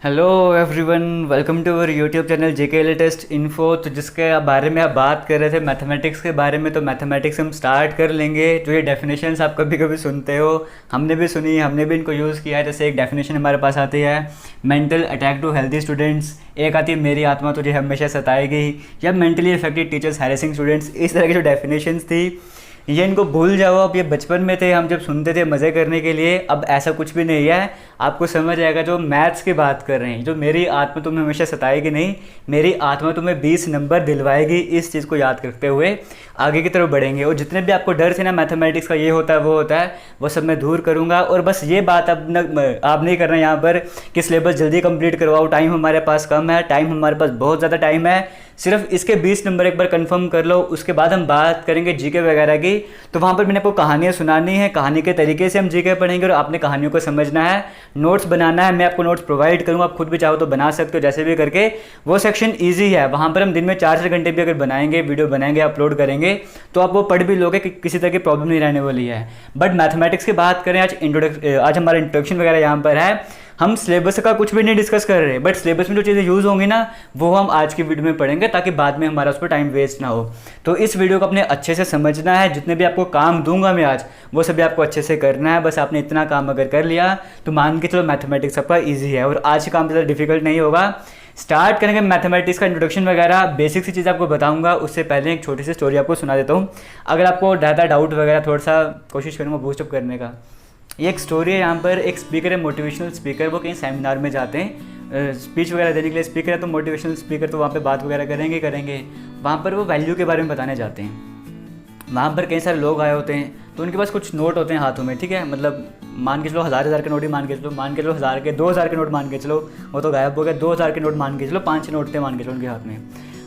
Hello everyone, welcome to our YouTube channel JK latest info. तो जिसके बारे में आप बात कर रहे थे मैथमेटिक्स के बारे में, तो मैथमेटिक्स हम स्टार्ट कर लेंगे। जो ये डेफिनेशंस आप कभी कभी सुनते हो, हमने भी सुनी, हमने भी इनको यूज़ किया है। जैसे एक डेफिनेशन हमारे पास आती है, mental attack to healthy students. एक आती है, मेरी आत्मा तुझे हमेशा सताएगी, या mentally affected teachers harassing students. इस तरह की जो डेफिनेशंस थी, ये इनको भूल जाओ। अब ये बचपन में थे, हम जब सुनते थे मज़े करने के लिए। अब ऐसा कुछ भी नहीं है, आपको समझ आएगा। जो मैथ्स की बात कर रहे हैं, जो मेरी आत्मा तुम्हें हमेशा सताएगी नहीं, मेरी आत्मा तुम्हें 20 नंबर दिलवाएगी, इस चीज़ को याद करते हुए आगे की तरफ बढ़ेंगे। और जितने भी आपको डर थे ना मैथमेटिक्स का, ये होता है वो होता है, वो सब मैं दूर करूँगा। और बस ये बात अब न आप नहीं करना यहाँ पर कि सिलेबस जल्दी कंप्लीट करवाओ, टाइम हमारे पास कम है। टाइम हमारे पास बहुत ज़्यादा टाइम है, सिर्फ इसके 20 नंबर एक बार कंफर्म कर लो। उसके बाद हम बात करेंगे जीके वगैरह की। तो वहाँ पर मैंने आपको कहानियाँ सुनानी है, कहानी के तरीके से हम जीके पढ़ेंगे और आपने कहानियों को समझना है, नोट्स बनाना है। मैं आपको नोट्स प्रोवाइड करूँगा, आप खुद भी चाहो तो बना सकते हो, जैसे भी करके। वो सेक्शन ईजी है, वहाँ पर हम दिन में 4 घंटे भी अगर बनाएंगे, वीडियो बनाएंगे, अपलोड करेंगे, तो आप वो पढ़ भी लोगे कि किसी तरह की प्रॉब्लम नहीं रहने वाली है। बट मैथमेटिक्स की बात करें, आज हमारा इंट्रोडक्शन वगैरह यहाँ पर है। हम सिलेबस का कुछ भी नहीं डिस्कस कर रहे, बट सिलेबस में जो चीज़ें यूज़ होंगी ना, वो हम आज की वीडियो में पढ़ेंगे, ताकि बाद में हमारा उस पर टाइम वेस्ट ना हो। तो इस वीडियो को अपने अच्छे से समझना है। जितने भी आपको काम दूंगा मैं आज, वो सभी आपको अच्छे से करना है। बस आपने इतना काम अगर कर लिया तो मान के चलो मैथमेटिक्स आपका ईजी है, और आज का काम ज़्यादा डिफिकल्ट नहीं होगा। स्टार्ट करेंगे मैथमेटिक्स का इंट्रोडक्शन वगैरह, बेसिक सी चीज़ आपको बताऊंगा। उससे पहले एक छोटी सी स्टोरी आपको सुना देता हूँ। अगर आपको ज़्यादा डाउट वगैरह, थोड़ा सा कोशिश करूँगा बूस्टअप करने का। ये एक स्टोरी है। यहाँ पर एक स्पीकर है, मोटिवेशनल स्पीकर। वो कहीं सेमिनार में जाते हैं स्पीच वगैरह देने के लिए। स्पीकर है तो मोटिवेशनल स्पीकर, तो वहाँ पे बात वगैरह करेंगे। वहाँ पर वो वैल्यू के बारे में बताने जाते हैं। वहाँ पर कई सारे लोग आए होते हैं, तो उनके पास कुछ नोट होते हैं हाथों में, ठीक है। मतलब मान के चलो 1000 के नोट ही मान के चलो, 1000 के, 2000 के नोट मान के चलो, वो तो गायब हो गया। 2000 के नोट मान के चलो, 5 नोट थे मान के चलो उनके हाथ में।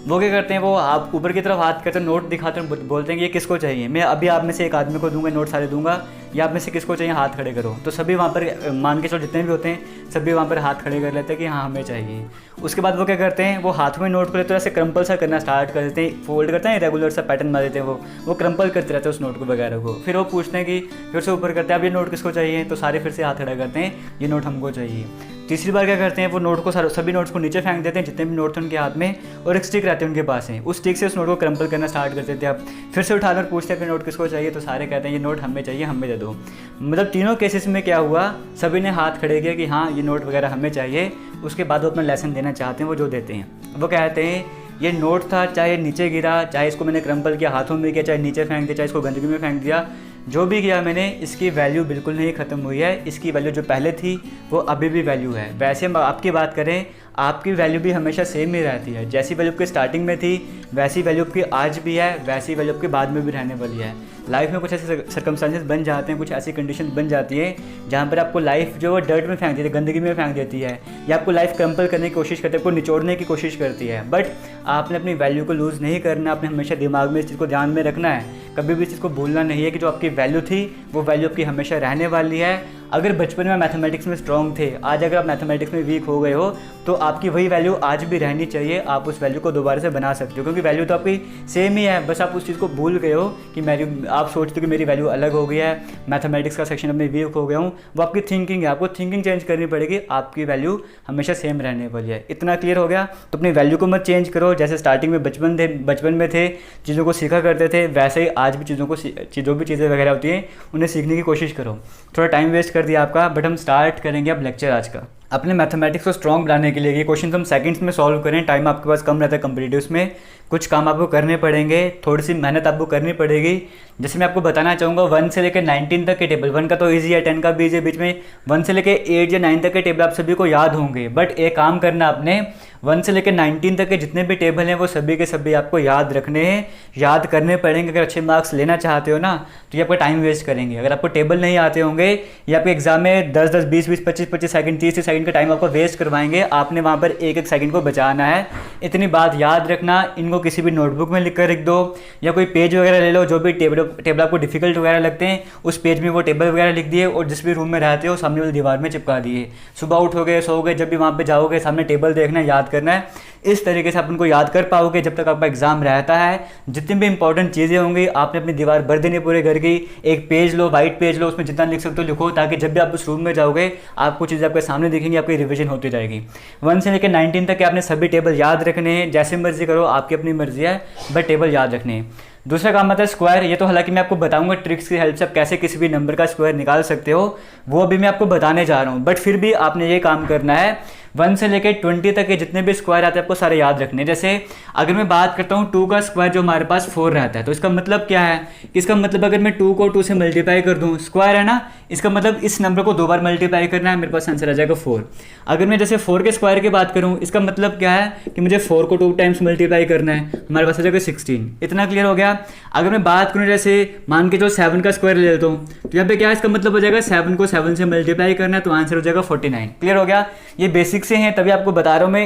वो क्या करते हैं, वो आप ऊपर की तरफ हाथ करते हैं, नोट दिखाते हैं, बोलते हैं कि ये किसको चाहिए। मैं अभी आप में से एक आदमी को दूंगा, नोट सारे दूंगा, या आप में से किसको चाहिए, हाथ खड़े करो। तो सभी वहाँ पर मान के चलो जितने भी होते हैं, सभी वहाँ पर हाथ खड़े कर लेते हैं कि हाँ हमें चाहिए। उसके बाद वो क्या करते हैं, वो हाथ में नोट को लेते हैं, ऐसे क्रम्पल सा करना स्टार्ट कर देते हैं, फोल्ड करते हैं, रेगुलर सा पैटर्न बना देते हैं। वो क्रम्पल करते रहते हैं उस नोट को वगैरह को। फिर वो पूछते हैं कि फिर से ऊपर करते हैं, अब ये नोट किसको चाहिए, तो सारे फिर से हाथ खड़ा करते हैं, ये नोट हमको चाहिए। तीसरी बार क्या करते हैं, वो नोट को सभी नोट्स को नीचे फेंक देते हैं, जितने भी नोट थे उनके हाथ में, और एक स्टिक रहते हैं उनके पास है। उस स्टिक से उस नोट को क्रम्पल करना स्टार्ट कर देते हैं। आप फिर से उठाकर पूछते हैं कि नोट किसको चाहिए, तो सारे कहते हैं ये नोट हमें चाहिए, हमें दे दो। मतलब तीनों केसेस में क्या हुआ, सभी ने हाथ खड़े किया कि हाँ ये नोट वगैरह हमें चाहिए। उसके बाद वो अपना लेसन देना चाहते हैं, वो जो देते हैं। वो कहते हैं ये नोट था, चाहे नीचे गिरा, चाहे इसको मैंने क्रम्पल किया, हाथों में किया, चाहे नीचे फेंक दिया, चाहे इसको गंदगी में फेंक दिया, जो भी किया मैंने, इसकी वैल्यू बिल्कुल नहीं ख़त्म हुई है। इसकी वैल्यू जो पहले थी वो अभी भी वैल्यू है। वैसे हम आपकी बात करें, आपकी वैल्यू भी हमेशा सेम ही रहती है। जैसी वैल्यू आपकी स्टार्टिंग में थी, वैसी वैल्यू आपकी आज भी है, वैसी वैल्यू आपके बाद में भी रहने वाली है। लाइफ में कुछ ऐसे सर्कमस्टांसेस बन जाते हैं, कुछ ऐसी कंडीशन बन जाती है जहाँ पर आपको लाइफ जो है डर्ट में फेंक देती है, गंदगी में फेंक देती है, या आपको लाइफ क्रम्पल करने की कोशिश करती है, आपको निचोड़ने की कोशिश करती है। बट आपने अपनी वैल्यू को लूज़ नहीं करना, आपने हमेशा दिमाग में इस चीज़ को ध्यान में रखना है। कभी भी इस चीज़ को भूलना नहीं है कि जो आपकी वैल्यू थी, वो वैल्यू आपकी हमेशा रहने वाली है। अगर बचपन में मैथमेटिक्स में स्ट्रॉन्ग थे, आज अगर आप मैथमेटिक्स में वीक हो गए हो, तो आपकी वही वैल्यू आज भी रहनी चाहिए। आप उस वैल्यू को दोबारा से बना सकते हो, क्योंकि वैल्यू तो आपकी सेम ही है। बस आप उस चीज़ को भूल गए हो कि आप सोचते हो कि मेरी वैल्यू अलग हो गई है, मैथमेटिक्स का सेक्शन में वीक हो गया हूँ। वो आपकी थिंकिंग है, आपको थिंकिंग चेंज करनी पड़ेगी। आपकी वैल्यू हमेशा सेम रहने वाली है। इतना क्लियर हो गया। तो अपनी वैल्यू को मत चेंज करो। जैसे स्टार्टिंग में बचपन में थे, चीज़ों को सीखा करते थे, वैसे ही आज भी जो भी चीज़ें वगैरह होती हैं, उन्हें सीखने की कोशिश करो। थोड़ा टाइम वेस्ट कर दिया आपका, बट हम स्टार्ट करेंगे अब लेक्चर आज का। अपने मैथमेटिक्स को स्ट्रॉन्ग बनाने के लिए ये क्वेश्चन हम सेकंड्स में सॉल्व करें। टाइम आपके पास कम रहता है कम्पिटिटिव्स में, कुछ काम आपको करने पड़ेंगे, थोड़ी सी मेहनत आपको करनी पड़ेगी। जैसे मैं आपको बताना चाहूँगा, 1 से लेकर 19 तक के टेबल, 1 का तो ईजी है, 10 का भी ईजी है, बीच में 1 से लेकर 8 या 9 तक के टेबल आप सभी को याद होंगे। बट एक काम करना, आपने 1 से लेकर 19 तक के जितने भी टेबल हैं, वो सभी के सभी आपको याद रखने हैं, याद करने पड़ेंगे। अगर अच्छे मार्क्स लेना चाहते हो ना, तो ये आपका टाइम वेस्ट करेंगे। अगर आपको टेबल नहीं आते होंगे, या आपके एग्जाम में 10-10, 20-20, 25-25 सेकंड, 30 सेकंड का टाइम आपको वेस्ट करवाएंगे, आपने वहाँ पर एक सेकंड को बचाना है। इतनी बात याद रखना। इनको किसी भी नोटबुक में लिख कर रख दो, या कोई पेज वगैरह ले लो, जो भी टेबल आपको डिफिकल्ट वगैरह लगते हैं, उस पेज में वो टेबल वगैरह लिख दिए, और जिस भी रूम में रहते हो सामने वाली दीवार में चिपका दिए। सुबह उठोगे, सोओगे, जब भी वहाँ पे जाओगे, सामने टेबल देखना है, याद करना है। इस तरीके से आप उनको याद कर पाओगे जब तक आपका एग्जाम रहता है। जितनी भी इंपॉर्टेंट चीज़ें होंगी आपने अपनी दीवार भर देनी पूरे घर की। एक पेज लो, वाइट पेज लो, उसमें जितना लिख सकते हो लिखो, ताकि जब भी आप उस रूम में जाओगे आपको चीज़ें आपके सामने दिखेंगी, आपकी रिविजन होती जाएगी। 1 से लेकर 19 तक के आपने सभी टेबल याद रखने हैं। जैसे मर्जी करो, आपकी अपनी मर्जी है, बट टेबल याद रखने हैं। दूसरा काम आता है स्क्वायर। ये तो हालांकि मैं आपको बताऊंगा ट्रिक्स की हेल्प से आप कैसे किसी भी नंबर का स्क्वायर निकाल सकते हो, वो अभी मैं आपको बताने जा रहा हूँ। बट फिर भी आपने ये काम करना है, 1 से लेकर 20 तक के जितने भी स्क्वायर आते हैं आपको सारे याद रखने हैं। जैसे अगर मैं बात करता हूँ 2 का स्क्वायर जो हमारे पास 4 रहता है, तो इसका मतलब क्या है? इसका मतलब अगर मैं 2 को 2 से मल्टीप्लाई कर दूँ, स्क्वायर है ना, इसका मतलब इस नंबर को 2 बार मल्टीप्लाई करना है, मेरे पास आंसर आ जाएगा 4। अगर मैं जैसे 4 के स्क्वायर की बात करूँ, इसका मतलब क्या है कि मुझे 4 को 2 टाइम्स मल्टीप्लाई करना है, हमारे पास आ जाएगा 16। इतना क्लियर हो गया। अगर मैं बात करूँ जैसे मान के जो 7 का स्क्वायर ले लेता हूँ, तो यहाँ पे क्या है, इसका मतलब हो जाएगा 7 को 7 से मल्टीप्लाई करना है, तो आंसर हो जाएगा 49। क्लियर हो गया। ये बेसिक से हैं, तभी आपको बता रहा हूँ मैं।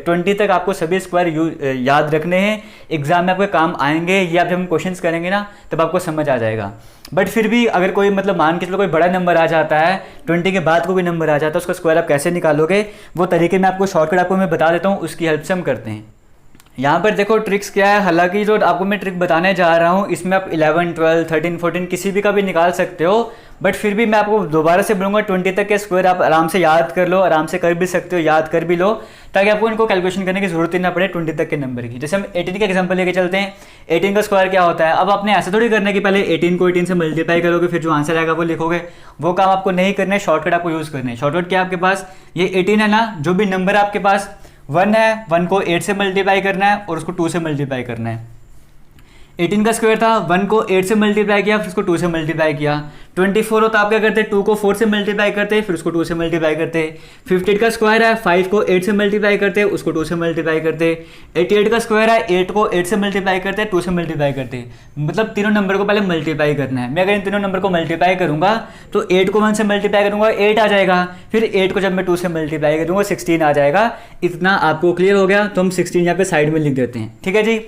20 तक आपको सभी स्क्वायर याद रखने हैं, एग्जाम में आपके काम आएंगे। ये आप जब हम क्वेश्चंस करेंगे ना तब आपको समझ आ जाएगा। बट फिर भी अगर कोई मतलब मान के चलो कोई बड़ा नंबर आ जाता है, 20 के बाद कोई नंबर आ जाता है, उसका स्क्वायर आप कैसे निकालोगे वो तरीके मैं आपको शॉर्टकट आपको मैं बता देता हूँ, उसकी हेल्प से हम करते हैं। यहाँ पर देखो ट्रिक्स क्या है। हालांकि जो आपको मैं ट्रिक बताने जा रहा हूँ इसमें आप 11, 12, 13, 14 किसी भी का भी निकाल सकते हो, बट फिर भी मैं आपको दोबारा से बोलूँगा 20 तक के स्क्वायर आप आराम से याद कर लो, आराम से कर भी सकते हो, याद कर भी लो, ताकि आपको इनको कैलकुलेशन करने की जरूरत ही ना पड़े 20 तक के नंबर की। जैसे हम 18 का एग्जांपल लेके चलते हैं। 18 का स्क्वायर क्या होता है? अब आपने ऐसा थोड़ी करना है कि पहले 18 को 18 से मल्टीप्लाई करोगे फिर जो आंसर आएगा वो लिखोगे, वो काम आपको नहीं करना है। शॉर्टकट आपको यूज़ करना है। शॉर्टकट क्या है आपके पास? ये 18 है ना, जो भी नंबर आपके पास 1 है, 1 को 8 से मल्टीप्लाई करना है और उसको 2 से मल्टीप्लाई करना है। 18 का स्क्वायर था, 1 को 8 से मल्टीप्लाई किया फिर उसको 2 से मल्टीप्लाई किया। 24 होता आप क्या करते? 2 को 4 से मल्टीप्लाई करते फिर उसको 2 से मल्टीप्लाई करते। 58 का स्क्वायर है, 5 को 8 से मल्टीप्लाई करते उसको 2 से मल्टीप्लाई करते। 88 का स्क्वायर है, 8 को 8 से मल्टीप्लाई करते 2 से मल्टीप्लाई करते। मतलब तीनों नंबर को पहले मल्टीप्लाई करना है। मैं अगर इन तीनों नंबर को मल्टीप्लाई करूंगा तो 8 को 1 से मल्टीप्लाई करूंगा 8 आ जाएगा, फिर 8 को जब मैं 2 से मल्टीप्लाई करूंगा 16 आ जाएगा। इतना आपको क्लियर हो गया? तो हम 16 यहाँ पे साइड में लिख देते हैं। ठीक है जी।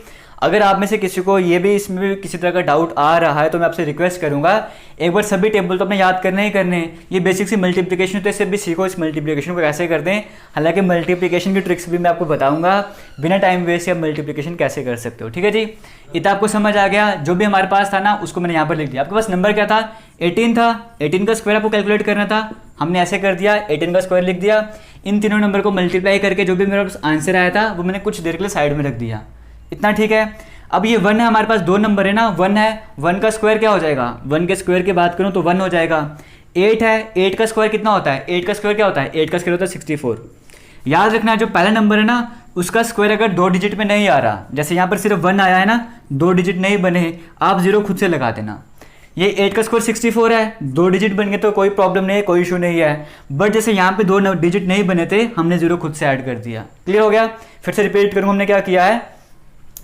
अगर आप में से किसी को ये भी इसमें भी किसी तरह का डाउट आ रहा है तो मैं आपसे रिक्वेस्ट करूंगा, एक बार सभी टेबल तो अपने याद करने ही करने हैं। ये बेसिक सी मल्टीप्लिकेशन तो इससे भी सीखो, इस मल्टीप्लिकेशन को कैसे करते हैं। हालांकि मल्टीप्लिकेशन की ट्रिक्स भी मैं आपको बताऊंगा, बिना टाइम वेस्ट या मल्टीप्लिकेशन कैसे कर सकते हो। ठीक है जी। इतना आपको समझ आ गया। जो भी हमारे पास था ना उसको मैंने यहाँ पर लिख दिया। आपके पास नंबर क्या था? 18 था। 18 का स्क्वायर आपको कैलकुलेट करना था, हमने ऐसे कर दिया, 18 का स्क्वायर लिख दिया। इन तीनों नंबर को मल्टीप्लाई करके जो भी मेरे पास आंसर आया था वो मैंने कुछ देर के लिए साइड में रख दिया। इतना ठीक है। अब ये 1 है, हमारे पास 2 नंबर है ना, 1 है, 1 का स्क्वायर क्या हो जाएगा? 1 के स्क्वायर की बात करूं तो 1 हो जाएगा। 8 है, 8 का स्क्वायर कितना होता है? 8 का स्क्वायर क्या होता है? 8 का स्क्वायर होता है 64। याद रखना जो पहला नंबर है ना उसका स्क्वायर अगर 2 डिजिट में नहीं आ रहा, जैसे यहाँ पर सिर्फ 1 आया है ना, 2 डिजिट नहीं बने, आप 0 खुद से लगा देना। ये 8 का स्क्वायर 64 है, 2 डिजिट बन गए तो कोई प्रॉब्लम नहीं है, कोई इशू नहीं है। बट जैसे यहाँ पे 2 डिजिट नहीं बने थे, हमने 0 खुद से ऐड कर दिया। क्लियर हो गया? फिर से रिपीट करूँगा, हमने क्या किया है?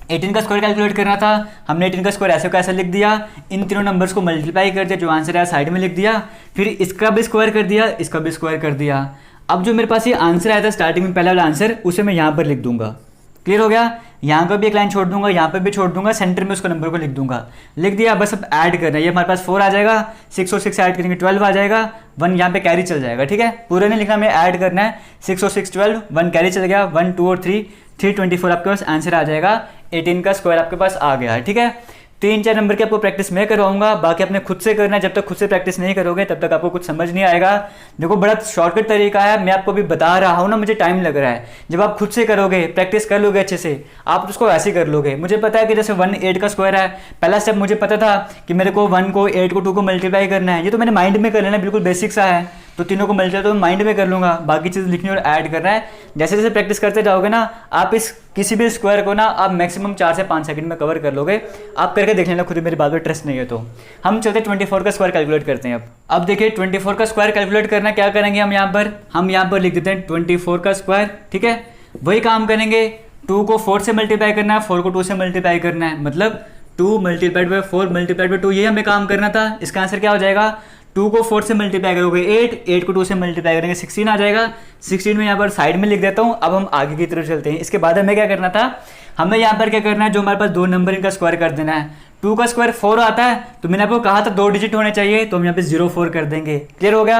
18 का स्क्वायर कैलकुलेट करना था, हमने 18 का स्क्वायर ऐसे को ऐसे लिख दिया, इन तीनों नंबर्स को मल्टीप्लाई कर दिया, जो आंसर है साइड में लिख दिया, फिर इसका भी स्क्वायर कर दिया, इसका भी स्क्वायर कर दिया। अब जो मेरे पास ये आंसर आया था स्टार्टिंग में पहला वाला आंसर, उसे मैं यहाँ पर लिख दूंगा। क्लियर हो गया? यहाँ पर भी एक लाइन छोड़ दूंगा, यहाँ पर भी छोड़ दूंगा, सेंटर में उसको नंबर को लिख दूंगा। लिख दिया, बस अब ऐड करना है। ये हमारे पास 4 आ जाएगा, 6 और 6 ऐड करेंगे 12 आ जाएगा, 1 यहाँ पे कैरी चल जाएगा। ठीक है, पूरे नहीं लिखना, हमें ऐड करना है। 6 और 6 12, 1 कैरी चल गया, 1 2 और 3 324 आपके पास आंसर आ जाएगा। 18 का स्क्वायर आपके पास आ गया है। ठीक है, 3-4 नंबर की आपको प्रैक्टिस मैं करवाऊंगा, बाकी आपने खुद से करना है। जब तक खुद से प्रैक्टिस नहीं करोगे तब तक आपको कुछ समझ नहीं आएगा। देखो बड़ा शॉर्टकट तरीका है, मैं आपको अभी बता रहा हूँ ना, मुझे टाइम लग रहा है। जब आप खुद से करोगे, प्रैक्टिस कर लोगे अच्छे से, आप उसको ऐसे कर लोगे। मुझे पता है कि जैसे 1 8 का स्क्वायर है, पहला स्टेप मुझे पता था कि मेरे को 1 को 8 को 2 को मल्टीप्लाई करना है। ये तो मैंने माइंड में कर लेना, बिल्कुल बेसिक सा है। तो तीनों को मल्टीप्लाई तो माइंड में कर लूंगा, बाकी चीज़ लिखनी और ऐड करना है। जैसे जैसे प्रैक्टिस करते जाओगे ना, आप इस किसी भी स्क्वायर को ना आप मैक्सिमम 4 से 5 सेकंड में कवर कर लोगे। आप करके देख लेना खुद ही, मेरी बात पर ट्रस्ट नहीं है तो। हम चलते 24 का स्क्वायर कैलकुलेट करते हैं। अब देखिए 24 का स्क्वायर कैलकुलेट करना क्या करेंगे हम यहाँ पर लिख देते हैं 24 का स्क्वायर। ठीक है, वही काम करेंगे। 2 को 4 से मल्टीप्लाई करना है, 4 को 2 से मल्टीप्लाई करना है, मतलब 2 मल्टीप्लाइड बाई 4 मल्टीप्लाइड बाई 2, ये हमें काम करना था। इसका आंसर क्या हो जाएगा? 2 को 4 से मल्टीप्लाई करोगे 8, 8 को 2 से मल्टीप्लाई करेंगे 16 आ जाएगा। 16 में यहाँ पर साइड में लिख देता हूँ। अब हम आगे की तरफ चलते हैं। इसके बाद हमें क्या करना था? हमें यहाँ पर क्या करना है, जो हमारे पास 2 नंबर इनका स्क्वायर कर देना है। 2 का स्क्वायर 4 आता है, तो मैंने आपको कहा था 2 डिजिट होने चाहिए, तो हम यहाँ पे 04 कर देंगे। क्लियर हो गया?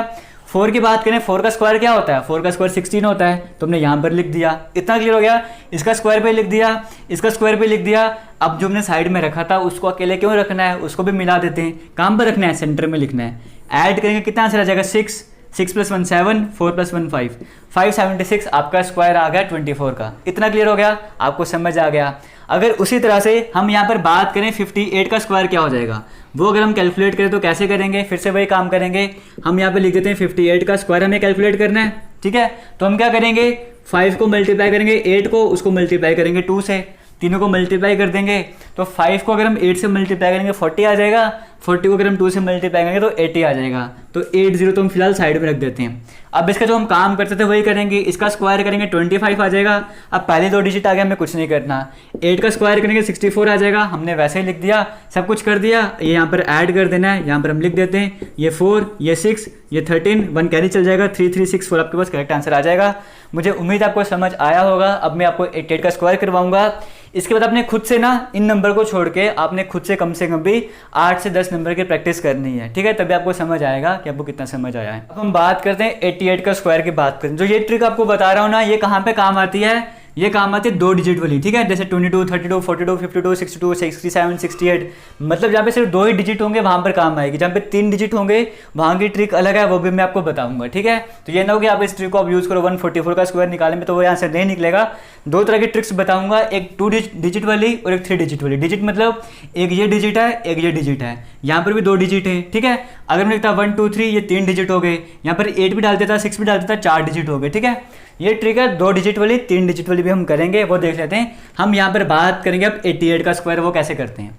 4 की बात करें, 4 का स्क्वायर क्या होता है, 4 का स्क्वायर 16 होता है, तो हमने यहाँ पर लिख दिया, इतना क्लियर हो गया। इसका स्क्वायर पे लिख दिया, इसका स्क्वायर पे लिख दिया। अब जो हमने साइड में रखा था उसको अकेले क्यों रखना है, उसको भी मिला देते हैं। काम पर रखना है, सेंटर में लिखना है। ऐड करेंगे कितना आंसर आ जाएगा, 6, 6 + 1 7, 4 + 1 5, 576 आपका स्क्वायर आ गया 24 का। इतना क्लियर हो गया, आपको समझ आ गया। अगर उसी तरह से हम यहाँ पर बात करें 58 का स्क्वायर क्या हो जाएगा, वो अगर हम कैलकुलेट करें तो कैसे करेंगे, फिर से वही काम करेंगे। हम यहाँ पे लिख देते हैं 58 का स्क्वायर हमें कैलकुलेट करना है, ठीक है। तो हम क्या करेंगे, 5 को मल्टीप्लाई करेंगे 8 को, उसको मल्टीप्लाई करेंगे 2 से, तीनों को मल्टीप्लाई कर देंगे। तो 5 को अगर हम 8 से मल्टीप्लाई करेंगे 40 आ जाएगा, 40 को अगर हम 2 से मल्टीप्लाई करेंगे तो 80 आ जाएगा। तो 80 तो हम फिलहाल साइड में रख देते हैं। अब इसका जो हम काम करते थे वही करेंगे, इसका स्क्वायर करेंगे 25 आ जाएगा। अब पहले 2 डिजिट आ गया, हमें कुछ नहीं करना। 8 का स्क्वायर करेंगे 64 आ जाएगा, हमने वैसे ही लिख दिया, सब कुछ कर दिया। ये यहाँ पर ऐड कर देना है, यहाँ पर हम लिख देते हैं ये 4, ये 6, ये 13, 1 कैरी चल जाएगा, 3 3 6 4 आपके पास करेक्ट आंसर आ जाएगा। मुझे उम्मीद आपको समझ आया होगा। अब मैं आपको 88 का स्क्वायर करवाऊंगा। इसके बाद आपने खुद से ना इन नंबर को छोड़ के आपने खुद से कम भी 8 से 10 नंबर की प्रैक्टिस करनी है, ठीक है। तभी आपको समझ आएगा कि आपको कितना समझ आया है। अब हम बात करते हैं 88 का स्क्वायर की बात करें। जो ये ट्रिक आपको बता रहा हूँ ना, ये कहाँ पे काम आती है, ये काम आती है 2 डिजिट वाली, ठीक है। जैसे 22, 32, 42, 52, 62, 67, 68, मतलब जहाँ पे सिर्फ 2 ही डिजिट होंगे वहाँ पर काम आएगी। जहाँ पे 3 डिजिट होंगे वहाँ की ट्रिक अलग है, वो भी मैं आपको बताऊंगा, ठीक है। तो ये ना हो कि आप इस ट्रिक को आप यूज़ करो 144 का स्क्वायर निकालने में, तो वो आंसर नहीं निकलेगा। 2 तरह की ट्रिक्स बताऊंगा, एक 2 डिजिट वाली और एक 3 डिजिट वाली। डिजिट मतलब एक ये डिजिट है, एक ये डिजिट है, यहाँ पर भी 2 डिजिट है, ठीक है। अगर मैं लिखता 1 2 3, ये 3 डिजिट हो गए, यहाँ पर 8 भी डाल देता, 6 भी डाल देता, 4 डिजिट हो गए, ठीक है। ये ट्रिक है 2 डिजिट वाली, 3 डिजिट वाली भी हम करेंगे, वो देख लेते हैं। हम यहाँ पर बात करेंगे अब 88 का स्क्वायर, वो कैसे करते हैं।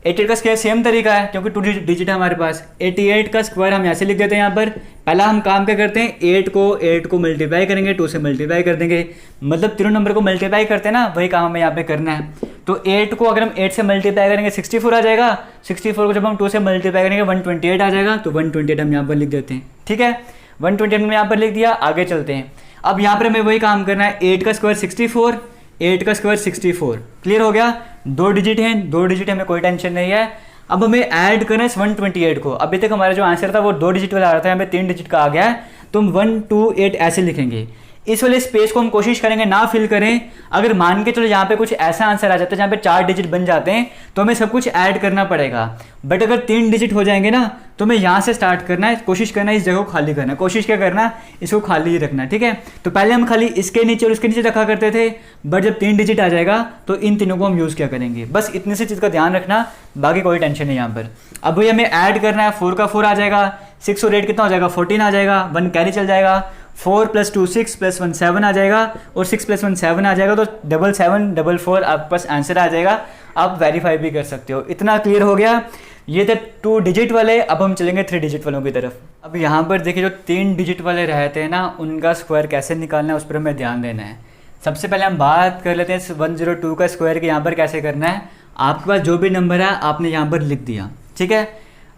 88 का स्क्वायर सेम तरीका है, क्योंकि 2 डिजिट है हमारे पास। 88 का स्क्वायर हम ऐसे लिख देते हैं। यहाँ पर पहला हम काम क्या करते हैं, 8 को मल्टीप्लाई करेंगे, 2 से मल्टीप्लाई कर देंगे, मतलब तीनों नंबर को मल्टीप्लाई करते हैं ना, वही काम हमें यहाँ पे करना है। तो 8 को अगर हम 8 से मल्टीप्लाई करेंगे 64 आ जाएगा, 64 को जब हम 2 से मल्टीप्लाई करेंगे 128 आ जाएगा, तो 128 हम यहाँ पर लिख देते हैं, ठीक है। 128 हमने यहाँ पर लिख दिया, आगे चलते हैं। अब यहाँ पर हमें वही काम करना है, 8 का स्क्वायर 64, 8 का स्क्वायर 64, क्लियर हो गया। 2 डिजिट हैं, 2 डिजिट हमें कोई टेंशन नहीं है। अब हमें ऐड करना है 128 को। अभी तक हमारा जो आंसर था वो 2 डिजिट वाला आ रहा था, हमें 3 डिजिट का आ गया है, तो हम 128 ऐसे लिखेंगे। इस वाले स्पेस को हम कोशिश करेंगे ना फिल करें। अगर मान के चलो यहाँ पे कुछ ऐसा आंसर आ जाता है जहाँ पे 4 डिजिट बन जाते हैं, तो हमें सब कुछ ऐड करना पड़ेगा। बट अगर 3 डिजिट हो जाएंगे ना, तो हमें यहाँ से स्टार्ट करना है, कोशिश करना है इस जगह को खाली करना है। कोशिश क्या करना, इसको खाली ही रखना है, ठीक है। तो पहले हम खाली इसके नीचे और इसके नीचे रखा करते थे, बट जब 3 डिजिट आ जाएगा तो इन तीनों को हम यूज़ क्या करेंगे। बस इतनी सी चीज़ का ध्यान रखना, बाकी कोई टेंशन नहीं यहाँ पर। अब वही हमें ऐड करना है, 4 का 4 आ जाएगा, 6 और 8 कितना हो जाएगा, 14 आ जाएगा, 1 कैरी चल जाएगा, 4 + 2 6 + 1 7 आ जाएगा, और 6 + 1 7 आ जाएगा, तो 7 7 4 4 आपके पास आंसर आ जाएगा। आप वेरीफाई भी कर सकते हो। इतना क्लियर हो गया। ये थे 2 डिजिट वाले। अब हम चलेंगे 3 डिजिट वालों की तरफ। अब यहाँ पर देखिए, जो 3 डिजिट वाले रहते हैं ना, उनका स्क्वायर कैसे निकालना है उस पर हमें ध्यान देना है। सबसे पहले हम बात कर लेते हैं 102 का स्क्वायर के। यहाँ पर कैसे करना है, आपके पास जो भी नंबर है आपने यहाँ पर लिख दिया, ठीक है।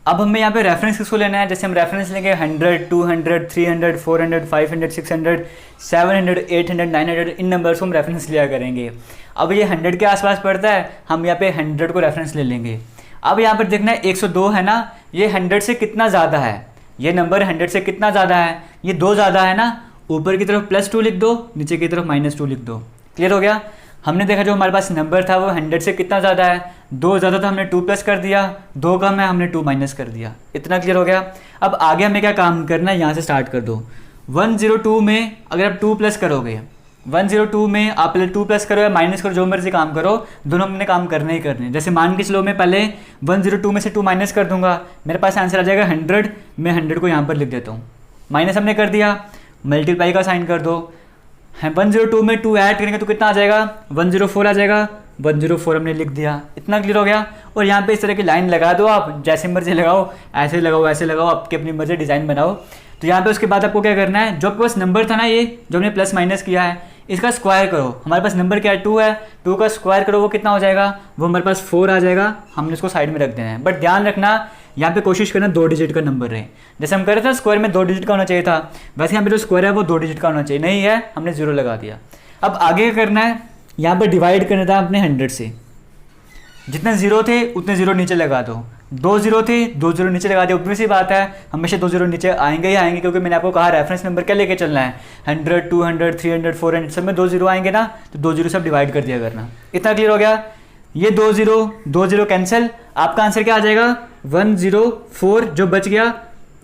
अब हमें यहाँ पे रेफरेंस किसको लेना है, जैसे हम रेफरेंस लेंगे 100, 200, 300, 400, 500, 600, 700, 800, 900, इन नंबर्स को हम रेफरेंस लिया करेंगे। अब ये 100 के आसपास पड़ता है, हम यहाँ पे 100 को रेफरेंस ले लेंगे। अब यहाँ पर देखना है 102 है ना, ये 100 से कितना ज़्यादा है, ये नंबर 100 से कितना ज़्यादा है, ये 2 ज़्यादा है ना, ऊपर की तरफ +2 लिख दो, नीचे की तरफ -2 लिख दो। क्लियर हो गया। हमने देखा जो हमारे पास नंबर था वो 100 से कितना ज़्यादा है, 2 ज़्यादा था, हमने 2 प्लस कर दिया, 2 कम है, हमने 2 माइनस कर दिया। इतना क्लियर हो गया। अब आगे हमें क्या काम करना है, यहाँ से स्टार्ट कर दो। 102 में अगर आप 2 प्लस करोगे, 102 में आप पहले 2 प्लस करो या माइनस करो, जो मर्जी काम करो, दोनों हमने काम करने ही करने। जैसे मान के चलो मैं पहले 102 में से 2 माइनस कर दूंगा, मेरे पास आंसर आ जाएगा 100। मैं 100 को यहाँ पर लिख देता हूँ, माइनस हमने कर दिया, मल्टीप्लाई का साइन कर दो। 102 में 2 ऐड करेंगे तो कितना आ जाएगा, 104 आ जाएगा, 104 हमने लिख दिया। इतना क्लियर हो गया। और यहाँ पे इस तरह की लाइन लगा दो, आप जैसे मर्जी लगाओ, ऐसे लगाओ, ऐसे लगाओ, आपकी अपनी मर्जी डिज़ाइन बनाओ। तो यहाँ पे उसके बाद आपको क्या करना है, जो आपके पास नंबर था ना, ये जो हमने प्लस माइनस किया है, इसका स्क्वायर करो। हमारे पास नंबर क्या है, 2 है, 2 का स्क्वायर करो, वो कितना हो जाएगा, वो हमारे पास 4 आ जाएगा। हमने इसको साइड में रख देना है। बट ध्यान रखना, यहाँ पे कोशिश करना 2 डिजिट का नंबर रहे। जैसे हम कर रहे थे स्क्वायर में 2 डिजिट का होना चाहिए था, वैसे यहाँ पे जो स्क्वायर है वो 2 डिजिट का होना चाहिए, नहीं है, हमने 0 लगा दिया। अब आगे क्या करना है, यहाँ पर डिवाइड करना था अपने 100 से, जितने 0 थे उतने 0 नीचे लगा दो। दो जीरो थे, दो जीरो नीचे लगा दिया, obvious सी बात है हमेशा दो जीरो नीचे आएंगे ही आएंगे, क्योंकि मैंने आपको कहा रेफरेंस नंबर क्या लेके चलना है, 100, 200, 300, 400 सब में दो जीरो आएंगे ना, तो दो जीरो सब डिवाइड कर दिया करना। इतना क्लियर हो गया। ये दो जीरो कैंसिल, आपका आंसर क्या आ जाएगा 104 जो बच गया,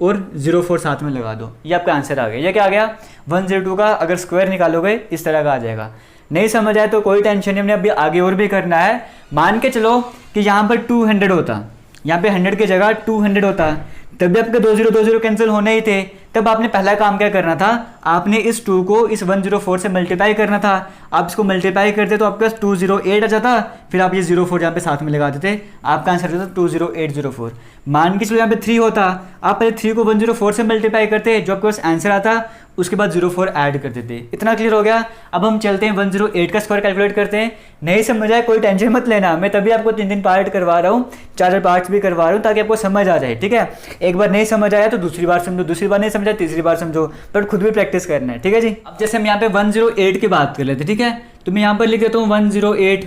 और 04 साथ में लगा दो, ये आपका आंसर आ गया। ये क्या आ गया 102 का अगर स्क्वायर निकालोगे इस तरह का आ जाएगा। नहीं समझ आए तो कोई टेंशन नहीं, हमने अभी आगे और भी करना है। मान के चलो कि यहाँ पर 200 होता, यहाँ पे 100 की जगह 200 होता, तब भी आपके दो जीरो कैंसिल होने ही थे। तब आपने पहला काम क्या करना था, आपने इस 2 को इस 104 से मल्टीप्लाई करना था। आप इसको मल्टीप्लाई करते तो आपके पास 208 आ जाता, फिर आप ये 04 यहाँ पे साथ में लगा देते, आपका आंसर होता 20804। मान के चलो यहाँ पे 3 होता, आप पहले 3 को 104 से मल्टीप्लाई करते, जो आपके पास आंसर आता उसके बाद 04 ऐड कर देते। इतना क्लियर हो गया। अब हम चलते हैं 108 का स्क्वायर कैलकुलेट करते हैं। नहीं समझ आए कोई टेंशन मत लेना, मैं तभी आपको 3 पार्ट करवा रहा हूँ, 4 पार्ट्स भी करवा रहा हूँ, ताकि आपको समझ आ जाए। ठीक है, एक बार नहीं समझ आया तो दूसरी बार समझो, दूसरी बार नहीं समझा तीसरी बार समझो, बट खुद भी प्रैक्टिस करना है। ठीक है जी। अब जैसे हम यहाँ पे 108 की बात कर लेते, ठीक है, तो मैं यहाँ पर लिख देता हूँ 108।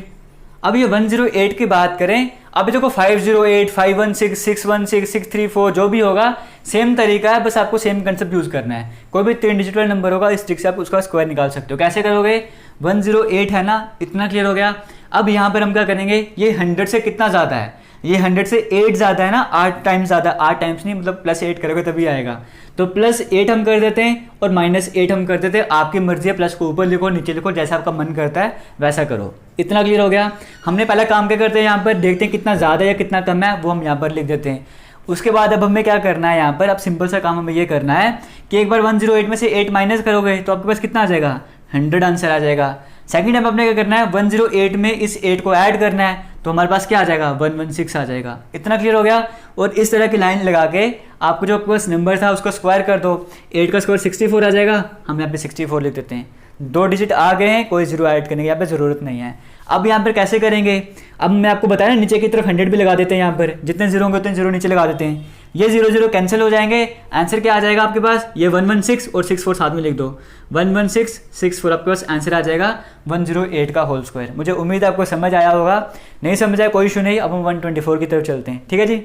अब ये 108 की बात करें, अभी देखो 508, 516, 616, 634 जो भी होगा सेम तरीका है, बस आपको सेम कंसेप्ट यूज करना है। कोई भी 3 डिजिट वाला नंबर होगा इस ट्रिक से आप उसका स्क्वायर निकाल सकते हो। कैसे करोगे, 108 है ना, इतना क्लियर हो गया। अब यहाँ पर हम क्या करेंगे, ये 100 से कितना ज़्यादा है, ये 100 से 8 ज़्यादा है ना, 8 टाइम्स ज़्यादा, 8 टाइम्स नहीं मतलब +8 करोगे तभी आएगा, तो +8 हम कर देते हैं और -8 हम कर देते हैं। आपकी मर्जी है, प्लस को ऊपर लिखो नीचे लिखो, जैसा आपका मन करता है वैसा करो। इतना क्लियर हो गया। हमने पहला काम क्या करते हैं, यहाँ पर देखते हैं कितना ज़्यादा या कितना कम है, वो हम यहाँ पर लिख देते हैं। उसके बाद अब हमें क्या करना है, यहाँ पर अब सिंपल सा काम हमें ये करना है कि एक बार 108 में से 8 माइनस करोगे तो आपके पास कितना आ जाएगा, 100 आंसर आ जाएगा। सेकंड टाइम आपने क्या करना है, 108 में इस 8 को ऐड करना है, तो हमारे पास क्या आ जाएगा 116 आ जाएगा। इतना क्लियर हो गया। और इस तरह की लाइन लगा के आपको जो आपके पास नंबर था उसको स्क्वायर कर दो, 8 का स्क्वायर 64 आ जाएगा, हम यहाँ पे 64 लिख देते हैं। 2 डिजिट आ गए हैं, कोई जीरो ऐड करने की यहाँ पे ज़रूरत नहीं है। अब यहाँ पर कैसे करेंगे, अब मैं आपको बताया ना, नीचे की तरफ 100 भी लगा देते हैं, यहाँ पर जितने जीरो होंगे उतने जीरो नीचे लगा देते हैं, ये 0 कैंसिल हो जाएंगे। आंसर क्या आ जाएगा आपके पास, ये 116 और 64 साथ में लिख दो, 116 64 आपके पास आंसर आ जाएगा 108 का होल स्क्वायर। मुझे उम्मीद है आपको समझ आया होगा, नहीं समझ आया कोई इशू नहीं। अब हम 124 की तरफ चलते हैं। ठीक है जी।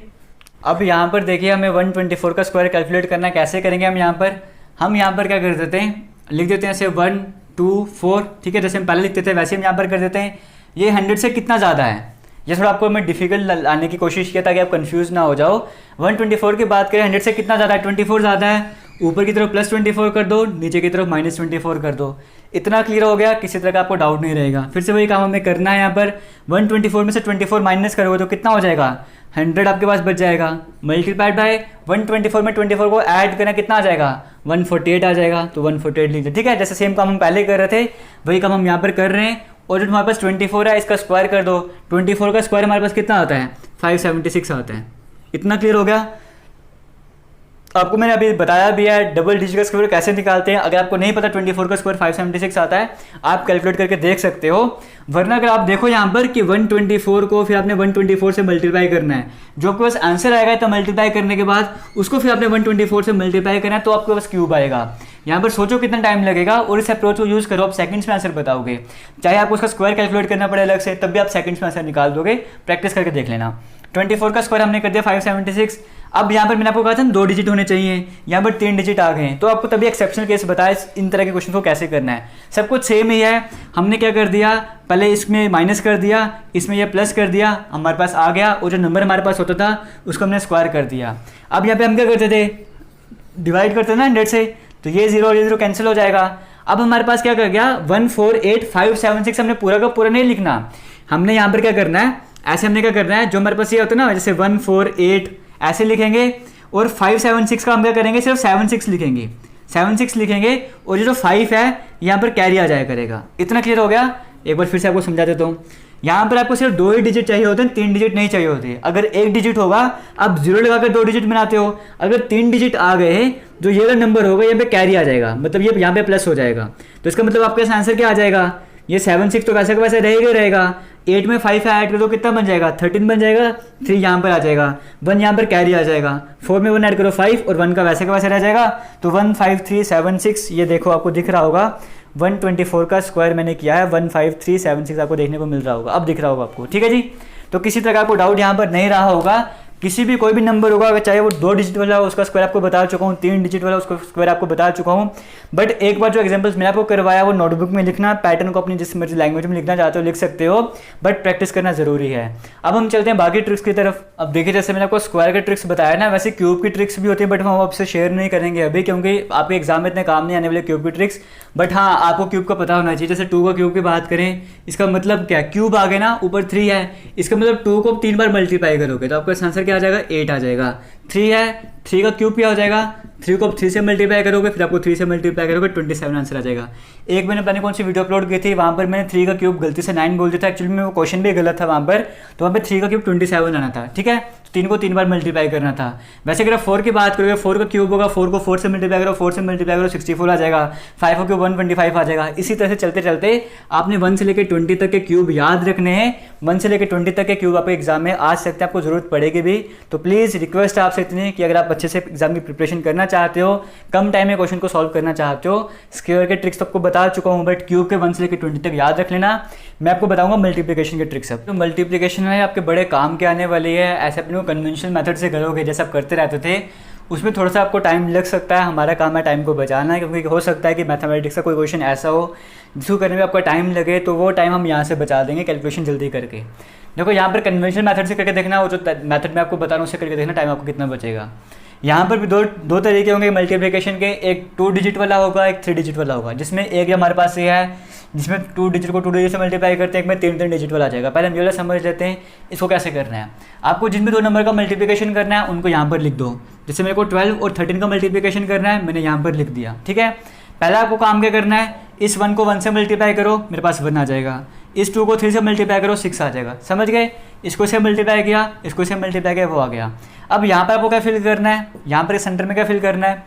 अब यहाँ पर देखिए हमें 124 का स्क्वायर कैलकुलेट करना है। कैसे करेंगे हम यहाँ पर क्या कर देते हैं, लिख देते हैं ऐसे 1 2 4, ठीक है, जैसे हम पहले लिखते थे वैसे हम यहाँ पर कर देते हैं। ये 100 से कितना ज़्यादा है, ये थोड़ा आपको मैं डिफिकल्ट लाने की कोशिश किया ताकि आप कंफ्यूज ना हो जाओ। 124 की बात करें, 100 से कितना ज़्यादा है, 24 ज़्यादा है, ऊपर की तरफ +24 कर दो, नीचे की तरफ -24 कर दो। इतना क्लियर हो गया, किसी तरह का आपको डाउट नहीं रहेगा। फिर से वही काम हमें करना है। यहाँ पर 124 में से 24 माइनस करोगे तो कितना हो जाएगा, 100 आपके पास बच जाएगा, मल्टीप्लाइड बाय 124 में 24 को ऐड करना कितना आ जाएगा, 148 आ जाएगा, तो 148 लीजिए। ठीक है, जैसे सेम काम हम पहले कर रहे थे वही काम हम यहाँ पर कर रहे हैं। और जो हमारे पास 24 है इसका स्क्वायर कर दो, 24 का स्क्वायर हमारे पास कितना आता है, 576 आता है। इतना क्लियर हो गया। आपको मैंने अभी बताया भी है डबल डिजिट का स्क्वायर कैसे निकालते हैं। अगर आपको नहीं पता 24 का स्क्वायर 576 आता है, आप कैलकुलेट करके देख सकते हो। वरना अगर आप देखो यहाँ पर कि 124 को फिर आपने 124 से मल्टीप्लाई करना है, जो आपके पास आंसर आएगा तो मल्टीप्लाई करने के बाद उसको फिर आपने 124 से मल्टीप्लाई करना है, तो आपके पास क्यूब आएगा। यहाँ पर सोचो कितना टाइम लगेगा, और इस अप्रोच को यूज करो, आप सेकंड्स में आंसर बताओगे। चाहे आपको उसका स्क्वायर कैलकुलेट करना पड़े अलग से, तब भी आप सेकंड्स में आंसर निकाल दोगे। प्रैक्टिस करके देख लेना। 24 का स्क्वायर हमने कर दिया 576। अब यहाँ पर मैंने आपको कहा था 2 डिजिट होने चाहिए, यहाँ पर 3 डिजिट आ गए हैं, तो आपको तभी एक्सेप्शनल केस बताया इन तरह के क्वेश्चन को कैसे करना है। सब कुछ सेम ही है। हमने क्या कर दिया, पहले इसमें माइनस कर दिया, इसमें ये प्लस कर दिया, हमारे पास आ गया, और जो नंबर हमारे पास होता था उसको हमने स्क्वायर कर दिया। अब यहाँ पे हम क्या करते थे, डिवाइड करते थे ना 100 से, तो ये 0 और ये 0 कैंसिल हो जाएगा। अब हमारे पास क्या कर गया 148576, हमने पूरा का पूरा नहीं लिखना, हमने यहाँ पर क्या करना है, ऐसे हमने क्या करना है, जो हमारे पास ये होता है ना, जैसे 148 ऐसे लिखेंगे, और 576 का हम क्या करेंगे, सिर्फ 76 लिखेंगे, 76 लिखेंगे, और ये जो 5 है यहाँ पर कैरी आ जाया करेगा। इतना क्लियर हो गया। एक बार फिर से आपको समझा देता हूँ। यहाँ पर आपको सिर्फ 2 ही डिजिट चाहिए होते हैं, 3 डिजिट नहीं चाहिए होते। अगर 1 डिजिट होगा आप 0 लगाकर 2 डिजिट बनाते हो, अगर 3 डिजिट आ गए जो ये वाला नंबर होगा यहाँ पे कैरी आ जाएगा, मतलब ये यहाँ पे प्लस हो जाएगा। तो इसका मतलब आपके पास आंसर क्या आ जाएगा, ये 76 तो वैसे का वैसे रहेगा। 8 में 5 ऐड कर दो, कितना बन जाएगा, 13 बन जाएगा। 3 यहाँ पर आ जाएगा, 1 यहाँ पर कैरी आ जाएगा। 4 में 1 ऐड करो 5, और 1 का वैसे रह जाएगा, तो 15376। ये देखो आपको दिख रहा होगा, 124 का स्क्वायर मैंने किया है, 15376 आपको देखने को मिल रहा होगा, अब दिख रहा होगा आपको। ठीक है जी। तो किसी तरह का आपको डाउट यहाँ पर नहीं रहा होगा। किसी भी कोई भी नंबर होगा, चाहे वो 2 डिजिट वाला हो उसका स्क्वायर आपको बता चुका हूँ, 3 डिजिट वाला उसका स्क्वायर आपको बता चुका हूँ। बट एक बार जो एग्जांपल्स मैंने आपको करवाया वो नोटबुक में लिखना, पैटर्न को अपनी जिस मर्जी लैंग्वेज में लिखना चाहते हो लिख सकते हो, बट प्रैक्टिस करना जरूरी है। अब हम चलते हैं बाकी ट्रिक्स की तरफ। अब देखिए जैसे मैंने आपको स्क्वायर के ट्रिक्स बताया ना, वैसे क्यूब की ट्रिक्स भी होती है, बट हम आपसे शेयर नहीं करेंगे अभी, क्योंकि आपके एग्जाम में इतने काम नहीं आने वाले क्यूब की ट्रिक्स। बट हाँ, आपको क्यूब का पता होना चाहिए। जैसे 2 का क्यूब की बात करें, इसका मतलब क्या है, क्यूब आगे ना ऊपर 3 है, इसका मतलब 2 को 3 बार मल्टीप्लाई करोगे तो आपका आंसर क्या आ जाएगा, 8 आ जाएगा। 3 है, 3 का क्यूब क्या हो जाएगा, 3 को आप 3 से मल्टीप्लाई करोगे, फिर आपको 3 से मल्टीप्लाई करोगे, 27 आंसर आ जाएगा। एक मैंने पता नहीं कौन सी वीडियो अपलोड की थी, वहाँ पर मैंने 3 का क्यूब गलती से 9 बोल दिया था, एक्चुअली में वो क्वेश्चन भी गलत था वहाँ पर, तो वहाँ पर 3 का क्यूब 27 आना था, ठीक है। 3 को 3 बार मल्टीप्लाई करना था। वैसे अगर 4 की बात करोगे, 4 का क्यूब होगा, 4 को 4 से मल्टीप्लाई करो, 4 से मल्टीप्लाई करो 64 आ जाएगा, 5 का क्यूब 125 आ जाएगा। इसी तरह से चलते चलते आपने 1 से लेकर 20 तक के क्यूब याद रखने हैं। 1 से लेकर 20 तक के क्यूब आपके एग्जाम में आ सकते हैं, आपको जरूरत पड़ेगी भी। तो प्लीज़ रिक्वेस्ट है आपसे इतनी कि अगर आप अच्छे से एग्जाम की प्रिपरेशन करना चाहते हो, कम टाइम में क्वेश्चन को सॉल्व करना चाहते हो, स्क्वायर के ट्रिक्स तो आपको बता चुका हूँ, बट क्यूब के 1 से लेकर 20 तक याद रख लेना। मैं आपको बताऊंगा मल्टीप्लिकेशन के ट्रिक्स। अब तो मल्टीप्लिकेशन है आपके बड़े काम के आने वाली है। ऐसे अपने को कन्वेंशनल मेथड से करोगे जैसे आप करते रहते थे, उसमें थोड़ा सा आपको टाइम लग सकता है। हमारा काम है टाइम को बचाना, क्योंकि हो सकता है कि मैथमेटिक्स का कोई क्वेश्चन ऐसा हो जिसको करने में आपका टाइम लगे, तो वो टाइम हम यहाँ से बचा देंगे कैलकुलेशन जल्दी करके। देखो यहाँ पर कन्वेंशनल मेथड से करके देखना, वो जो मेथड मैं आपको बता रहा हूँ उससे करके देखना टाइम आपको कितना बचेगा। यहाँ पर भी दो तरीके होंगे मल्टीप्लिकेशन के, एक 2 डिजिट वाला होगा, एक 3 डिजिट वाला होगा। जिसमें एक हमारे पास ये है जिसमें 2 डिजिट को 2 डिजिट से मल्टीप्लाई करते हैं, एक में 3 डिजिट वाला आ जाएगा। पहले हम ये वाला समझ लेते हैं इसको कैसे करना है। आपको जिन भी 2 नंबर का मल्टीप्लिकेशन करना है उनको यहाँ पर लिख दो। जैसे मेरे को 12 और 13 का मल्टीप्लिकेशन करना है, मैंने यहाँ पर लिख दिया, ठीक है। पहला आपको काम क्या करना है, इस 1 को 1 से मल्टीप्लाई करो, मेरे पास 1 आ जाएगा। इस 2 को 3 से मल्टीप्लाई करो, 6 आ जाएगा। समझ गए, इसको से मल्टीप्लाई किया, इसको से मल्टीप्लाई किया, वो आ गया। अब यहाँ पर आपको क्या फिल करना है, यहाँ पर सेंटर में क्या फिल करना है,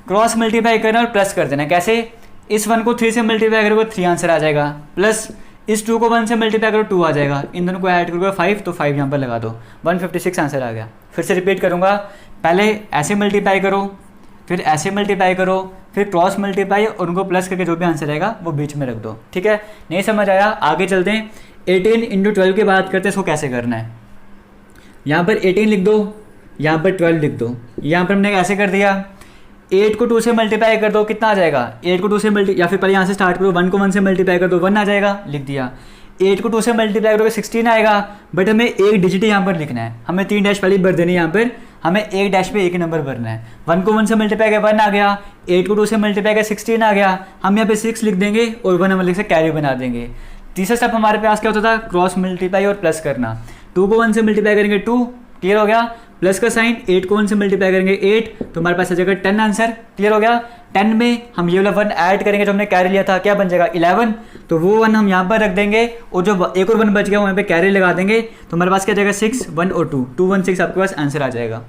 क्रॉस मल्टीप्लाई करना और प्लस कर देना है। कैसे, इस 1 को 3 से मल्टीप्लाई करोगे 3 आंसर आ जाएगा, प्लस इस 2 को 1 से मल्टीप्लाई करो 2 आ जाएगा, इन दोनों को ऐड करोगे 5, तो 5 यहाँ पर लगा दो, 156 आंसर आ गया। फिर से रिपीट करूँगा, पहले ऐसे मल्टीप्लाई करो, फिर ऐसे मल्टीप्लाई करो, फिर क्रॉस मल्टीप्लाई और उनको प्लस करके जो भी आंसर आएगा वो बीच में रख दो, ठीक है। नहीं समझ आया, आगे चलते हैं। 18 × 12 की बात करते हैं, इसको कैसे करना है। यहाँ पर 18 लिख दो, यहाँ पर 12 लिख दो। यहाँ पर हमने कैसे कर दिया, 8 को 2 से मल्टीप्लाई कर दो, कितना आ जाएगा, 8 को 2 से या फिर पहले यहाँ से स्टार्ट करो, 1 को 1 से मल्टीप्लाई कर दो, 1 आ जाएगा, लिख दिया। 8 को 2 से मल्टीप्लाई करोगे 16 आएगा, बट हमें एक डिजिट यहाँ पर लिखना है, हमें 3 डैश पहले भर देनी है। यहाँ पर हमें एक डैश पे एक ही नंबर भरना है। 1 को 1 से मल्टीप्लाई किया 1 आ गया, 8 को 2 से मल्टीप्लाई किया 16 आ गया, हम यहाँ पे 6 लिख देंगे और 1 हम लिख से कैरी बना देंगे। तीसरा स्टेप हमारे पास क्या होता था, क्रॉस मल्टीप्लाई और प्लस करना। 2 को 1 से मल्टीप्लाई करेंगे 2, क्लियर हो गया, प्लस का साइन, 8 को 1 से मल्टीप्लाई करेंगे 8, तो हमारे पास आ जाएगा 10 आंसर, क्लियर हो गया। 10 में हम ये वाला 1 ऐड करेंगे जो हमने कैरी लिया था, क्या बन जाएगा 11, तो वो 1 हम यहाँ पर रख देंगे और जो एक और 1 बच गया वो यहाँ पे कैरी लगा देंगे, तो हमारे पास क्या जाएगा 6, 1 और 2, 216 आपके पास आंसर आ जाएगा,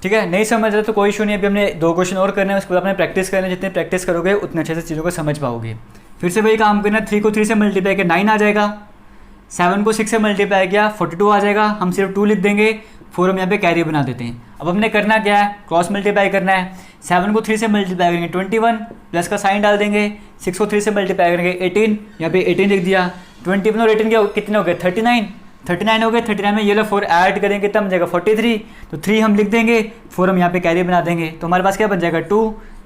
ठीक है। नहीं समझ रहे तो कोई इशू नहीं, अभी हमने 2 क्वेश्चन और करने हैं, उसके बाद आपने प्रैक्टिस करना है। जितने प्रैक्टिस करोगे उतने अच्छे से चीज़ों को समझ पाओगे। फिर से वही काम करना, 3 को 3 से मल्टीप्लाई किया 9 आ जाएगा, 7 को 6 से मल्टीप्लाई किया 42 आ जाएगा, हम सिर्फ 2 लिख देंगे, 4 हम यहाँ पे कैरी बना देते हैं। अब हमने करना क्या है, क्रॉस मल्टीप्लाई करना है। 7 को 3 से मल्टीप्लाई करेंगे 21, प्लस का साइन डाल देंगे, 6 को 3 से मल्टीप्लाई करेंगे 18, यहाँ पे 18 लिख दिया। 21 और 18 कितने हो गए, 39 हो गए। 39 में ये लो 4 ऐड करेंगे तब जाएगा 43, तो 3 हम लिख देंगे, 4 हम यहाँ पे कैरी बना देंगे, तो हमारे पास क्या बन जाएगा 2,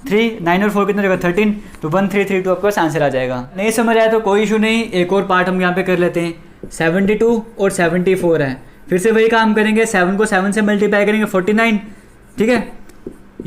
3, 9 और 4 कितना हो जाएगा 13, तो 1332 आपके पास आंसर आ जाएगा। नहीं समझ आया तो कोई इशू नहीं, एक और पार्ट हम यहाँ पे कर लेते हैं। 72 और 74 है, फिर से वही काम करेंगे, 7 को 7 से मल्टीप्लाई करेंगे 49, ठीक है।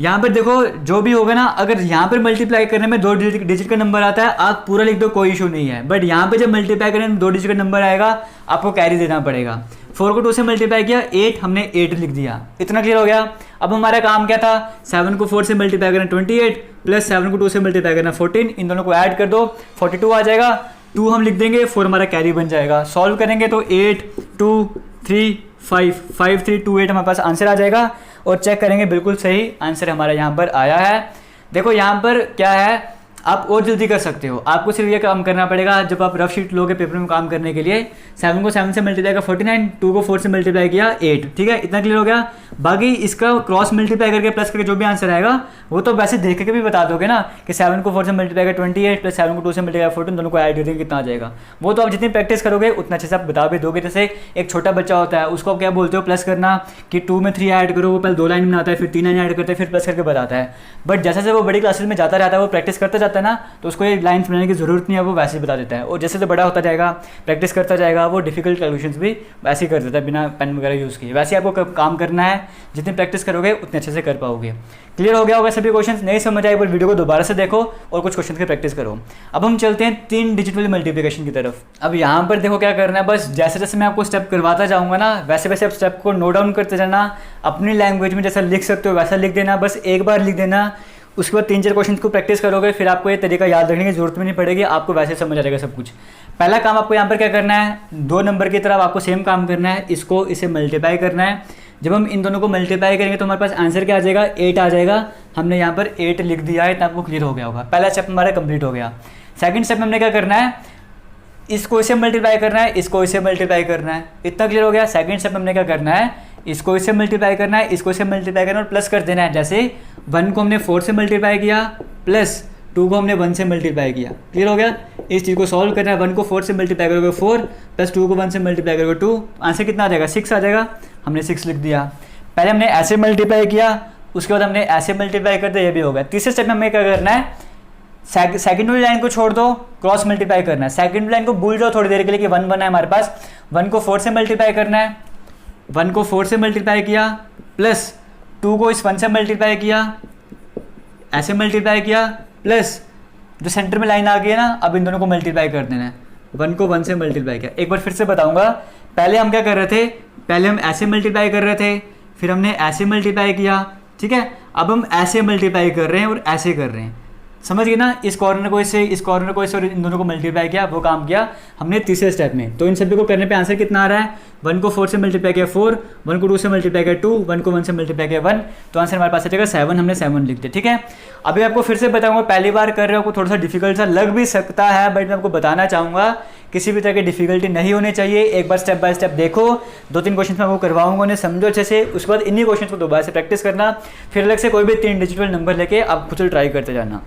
यहाँ पर देखो जो भी होगा ना, अगर यहाँ पर मल्टीप्लाई करने में 2 डिजिट का नंबर आता है आप पूरा लिख दो, कोई इशू नहीं है, बट यहाँ पे जब मल्टीप्लाई करने में 2 डिजिट का नंबर आएगा आपको कैरी देना पड़ेगा। 4 को 2 से मल्टीप्लाई किया 8, हमने 8 लिख दिया, इतना क्लियर हो गया। अब हमारा काम क्या था, 7 को 4 से मल्टीप्लाई करना 28, प्लस 7 को 2 से मल्टीप्लाई करना 14, इन दोनों को ऐड कर दो 42 आ जाएगा, 2 हम लिख देंगे, 4 हमारा कैरी बन जाएगा। सॉल्व करेंगे तो 8, 2, 3, 5, 5, 3, 2, 8 हमारे पास आंसर आ जाएगा। और चेक करेंगे बिल्कुल सही आंसर हमारा यहाँ पर आया है। देखो यहाँ पर क्या है, आप और जल्दी कर सकते हो। आपको सिर्फ ये काम करना पड़ेगा, जब आप रफ शीट लोगे पेपर में काम करने के लिए, 7 को 7 से मल्टीप्लाई किया 49, 2 को 4 से मल्टीप्लाई किया 8, ठीक है, इतना क्लियर हो गया। बाकी इसका क्रॉस मल्टीप्लाई करके प्लस करके जो भी आंसर आएगा वो तो वैसे देख के भी बता दोगे ना कि 7 को 4 से मल्टीप्लाई किया 28 प्लस 7 को 2 से मल्टीप्लाई 14, दोनों को ऐड कर देंगे कितना आ जाएगा। वो तो आप जितनी प्रैक्टिस करोगे उतना अच्छे से आप बता भी दोगे। जैसे एक छोटा बच्चा होता है, उसको आप क्या बोलते हो, प्लस करना कि 2 में 3 ऐड करो, वो पहले 2 लाइन बनाता है, फिर 3 लाइन ऐड करता है, फिर प्लस करके बताता है। बट जैसे जैसे वो बड़ी क्लासेस में जाता रहता है, वो प्रैक्टिस करता जाता है ना, तो उसको एक लाइन बनाने की जरूरत नहीं है, वो वैसे ही बता देता है। और जैसे बड़ा होता जाएगा, प्रैक्टिस करता जाएगा, वो डिफिकल्ट कैलकुलेशंस भी वैसे ही कर देता है बिना पेन वगैरह यूज़ किए। वैसे आपको काम करना है, जितनी प्रैक्टिस करोगे उतने अच्छे से कर पाओगे। क्लियर हो गया होगा सभी क्वेश्चंस? नहीं समझ आए पर वीडियो को दोबारा से देखो और कुछ क्वेश्चन की प्रैक्टिस करो। अब हम चलते हैं 3 डिजिटल मल्टीप्लिकेशन की तरफ। अब यहाँ पर देखो क्या करना है, बस जैसे जैसे मैं आपको स्टेप करवाता जाऊँगा ना, वैसे वैसे आप स्टेप को नोट डाउन करते जाना। अपनी लैंग्वेज में जैसा लिख सकते हो वैसा लिख देना, बस एक बार लिख देना। उसके बाद 3-4 क्वेश्चन को प्रैक्टिस करोगे, फिर आपको ये तरीका याद रखने की जरूरत भी नहीं पड़ेगी, आपको वैसे समझ आ जाएगा सब कुछ। पहला काम आपको यहाँ पर क्या करना है, 2 नंबर की तरफ आपको सेम काम करना है, इसको इसे मल्टीप्लाई करना है। जब हम इन दोनों को मल्टीप्लाई करेंगे तो हमारे पास आंसर क्या आ जाएगा, 8 आ जाएगा। हमने यहाँ पर 8 लिख दिया है, तो आपको क्लियर हो गया होगा। पहला स्टेप हमारा कंप्लीट हो गया। सेकंड स्टेप में हमने क्या करना है, इसको इसे मल्टीप्लाई करना है, इसको इसे मल्टीप्लाई करना है। इतना क्लियर हो गया। सेकंड स्टेप में हमने क्या करना है, इसको इससे मल्टीप्लाई करना है, इसको इससे मल्टीप्लाई करना है और प्लस कर देना है। जैसे 1 को हमने 4 से मल्टीप्लाई किया प्लस 2 को हमने 1 से मल्टीप्लाई किया। क्लियर हो गया। इस चीज़ को सॉल्व करना है। 1 को 4 से मल्टीप्लाई करोगे 4 प्लस 2 को 1 से मल्टीप्लाई करोगे 2, आंसर कितना आ जाएगा, 6 आ जाएगा। हमने 6 लिख दिया। पहले हमने ऐसे मल्टीप्लाई किया, उसके बाद हमने ऐसे मल्टीप्लाई कर दिया, ये भी हो गया। तीसरे स्टेप में हमें क्या करना है, सेकंड वाली लाइन को छोड़ दो, क्रॉस मल्टीप्लाई करना है। सेकंड लाइन को भूल जाओ थोड़ी देर के लिए कि 1 बना है हमारे पास। 1 को 4 से मल्टीप्लाई करना है, 1 को 4 से मल्टीप्लाई किया प्लस 2 को इस 1 से मल्टीप्लाई किया, ऐसे मल्टीप्लाई किया प्लस जो सेंटर में लाइन आ गई है ना, अब इन दोनों को मल्टीप्लाई कर देना है। 1 को 1 से मल्टीप्लाई किया। एक बार फिर से बताऊंगा, पहले हम क्या कर रहे थे, पहले हम ऐसे मल्टीप्लाई कर रहे थे, फिर हमने ऐसे मल्टीप्लाई किया, ठीक है। अब हम ऐसे मल्टीप्लाई कर रहे हैं और ऐसे कर रहे हैं, समझ गए ना। इस कॉर्नर को इससे, इस कॉर्नर को इससे और इन दोनों को मल्टीप्लाई किया, वो काम किया हमने तीसरे स्टेप में। तो इन सभी को करने पे आंसर कितना आ रहा है, 1 को 4 से मल्टीप्लाई किया 4, 1 को 2 से मल्टीप्लाई किया 2, 1 को 1 से मल्टीप्लाई किया 1, तो आंसर हमारे पास आ जाएगा 7। हमने 7 लिख दिया, ठीक है। अभी आपको फिर से बताऊंगा, पहली बार कर रहे हो, आपको थोड़ा सा डिफिकल्ट सा लग भी सकता है, बट मैं आपको बताना चाहूँगा किसी भी तरह की डिफिकल्टी नहीं होनी चाहिए। एक बार स्टेप बाय स्टेप देखो, 2-3 क्वेश्चन मैं आपको करवाऊंगा, उन्हें समझो अच्छे से। उसके बाद इन्हीं क्वेश्चन को दोबारा से प्रैक्टिस करना, फिर अलग से कोई भी 3 डिजिटल नंबर लेके आप खुद से ट्राई करते जाना।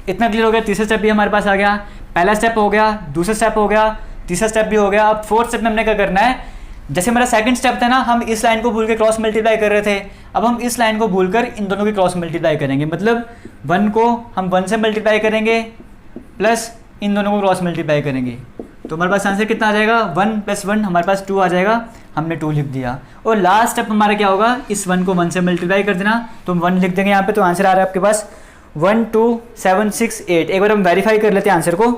इतना क्लियर हो गया। तीसरा स्टेप भी हमारे पास आ गया। पहला स्टेप हो गया, दूसरा स्टेप हो गया, तीसरा स्टेप भी हो गया। अब फोर्थ स्टेप में हमने क्या करना है, जैसे हमारा सेकंड स्टेप था ना, हम इस लाइन को भूल के क्रॉस मल्टीप्लाई कर रहे थे, अब हम इस लाइन को भूलकर इन दोनों की क्रॉस मल्टीप्लाई करेंगे। मतलब 1 को हम 1 से मल्टीप्लाई करेंगे प्लस इन दोनों को क्रॉस मल्टीप्लाई करेंगे, तो हमारे पास आंसर कितना आ जाएगा, 1 + 1 हमारे पास 2 आ जाएगा। हमने 2 लिख दिया। और लास्ट स्टेप हमारा क्या होगा, इस 1 को 1 से मल्टीप्लाई कर देना, तो हम 1 लिख देंगे यहाँ पे, तो आंसर आ रहा है आपके पास 1 2 7 6 8। एक बार हम वेरीफाई कर लेते हैं आंसर को।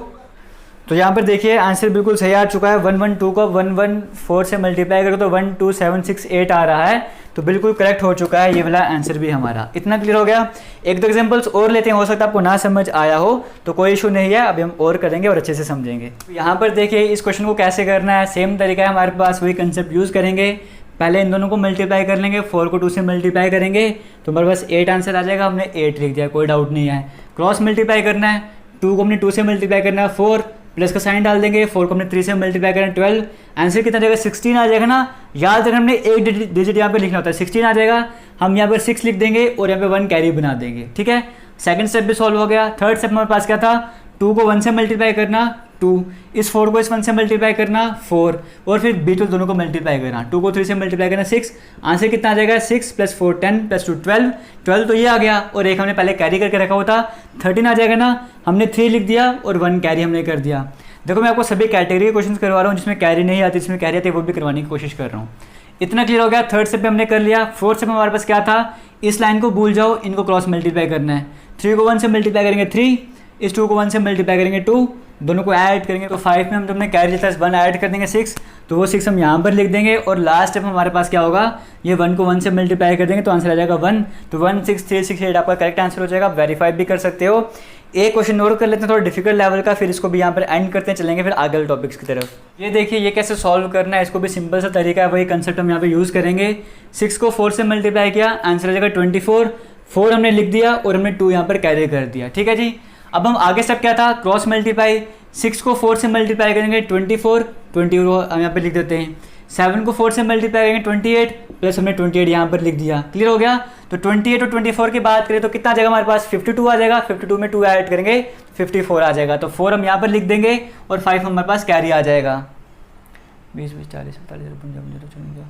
तो यहाँ पर देखिए आंसर बिल्कुल सही आ चुका है। 1 1 2 को 1 1 4 से मल्टीप्लाई करो तो 1 2 7 6 8 आ रहा है, तो बिल्कुल करेक्ट हो चुका है ये वाला आंसर भी हमारा। इतना क्लियर हो गया। एक दो एग्जांपल्स और लेते हैं, हो सकता है आपको ना समझ आया हो, तो कोई इशू नहीं है, अभी हम और करेंगे और अच्छे से समझेंगे। यहाँ पर देखिए इस क्वेश्चन को कैसे करना है, सेम तरीका है हमारे पास, वही कंसेप्ट यूज़ करेंगे। पहले इन दोनों को मल्टीप्लाई कर लेंगे, 4 को 2 से मल्टीप्लाई करेंगे तो हमारे पास 8 आंसर आ जाएगा। हमने 8 लिख दिया, कोई डाउट नहीं है। क्रॉस मल्टीप्लाई करना है, 2 को हमने 2 से मल्टीप्लाई करना है 4, प्लस का साइन डाल देंगे, 4 को हमने 3 से मल्टीप्लाई करना है 12, आंसर कितना आ जाएगा 16 आ जाएगा ना। याद रखना हमने एक डिजिट यहाँ पे लिखना होता है, 16 आ जाएगा। हम यहाँ पर 6 लिख देंगे और यहाँ पे 1 कैरी बना देंगे, ठीक है। सेकंड स्टेप भी सॉल्व हो गया। थर्ड स्टेप हमारे पास क्या था, 2 को 1 से मल्टीप्लाई करना 2, इस 4 को इस 1 से मल्टीप्लाई करना 4, और फिर बीटल दोनों को मल्टीप्लाई करना, 2 को 3 से मल्टीप्लाई करना 6, आंसर कितना आ जाएगा 6 + 4 10 + 2 12, 12 तो ये आ गया। और एक हमने पहले कैरी करके रखा हुआ था 13 आ जाएगा ना। हमने 3 लिख दिया और 1 कैरी हमने कर दिया। देखो मैं आपको सभी कैटेगरी के क्वेश्चन करवा रहा हूँ, जिसमें कैरी नहीं आती, जिसमें कैरी आती है वो भी करवाने की कोशिश कर रहा हूँ। इतना क्लियर हो गया। थर्ड स्टेप पे हमने कर लिया। फोर्थ स्टेप में हमारे पास क्या था, इस लाइन को भूल जाओ, इनको क्रॉस मल्टीप्लाई करना है। 3 को 1 से मल्टीप्लाई करेंगे 3, इस 2 को 1 से मल्टीप्लाई करेंगे 2, दोनों को ऐड करेंगे तो 5 में हम हमने कैरी लेता है 1 ऐड कर देंगे 6, तो वो 6 हम यहाँ पर लिख देंगे। और लास्ट स्टेप हमारे पास क्या होगा, ये 1 को 1 से मल्टीप्लाई कर देंगे तो आंसर आ जाएगा 1, तो 1 6 3 6 8 आपका करेक्ट आंसर हो जाएगा। वेरीफाई भी कर सकते हो। एक क्वेश्चन और कर लेते हैं थोड़ा डिफिकल्ट लेवल का, फिर इसको भी यहाँ पर एंड करते हैं, चलेंगे फिर आगे टॉपिक्स की तरफ। ये देखिए ये कैसे सॉल्व करना है, इसको भी सिंपल सा तरीका है, वही कंसेप्ट हम यहाँ पे यूज़ करेंगे। 6 को 4 से मल्टीप्लाई किया, आंसर आ जाएगा 24, 4 हमने लिख दिया और हमने 2 यहाँ पर कैरी कर दिया, ठीक है जी। अब हम आगे स्टेप क्या था, क्रॉस मल्टीप्लाई, 6 को 4 से मल्टीप्लाई करेंगे 24, 20 हम यहाँ पे लिख देते हैं, 7 को 4 से मल्टीप्लाई करेंगे 28, प्लस हमने 28 यहाँ पर लिख दिया। क्लियर हो गया। तो 28 और 24 की बात करें तो कितना आ जाएगा हमारे पास, 52 आ जाएगा, 52 में 2 ऐड करेंगे 54 आ जाएगा। तो 4 हम यहाँ पर लिख देंगे और 5 हमारे पास कैरी आ जाएगा। 20 20 40 45।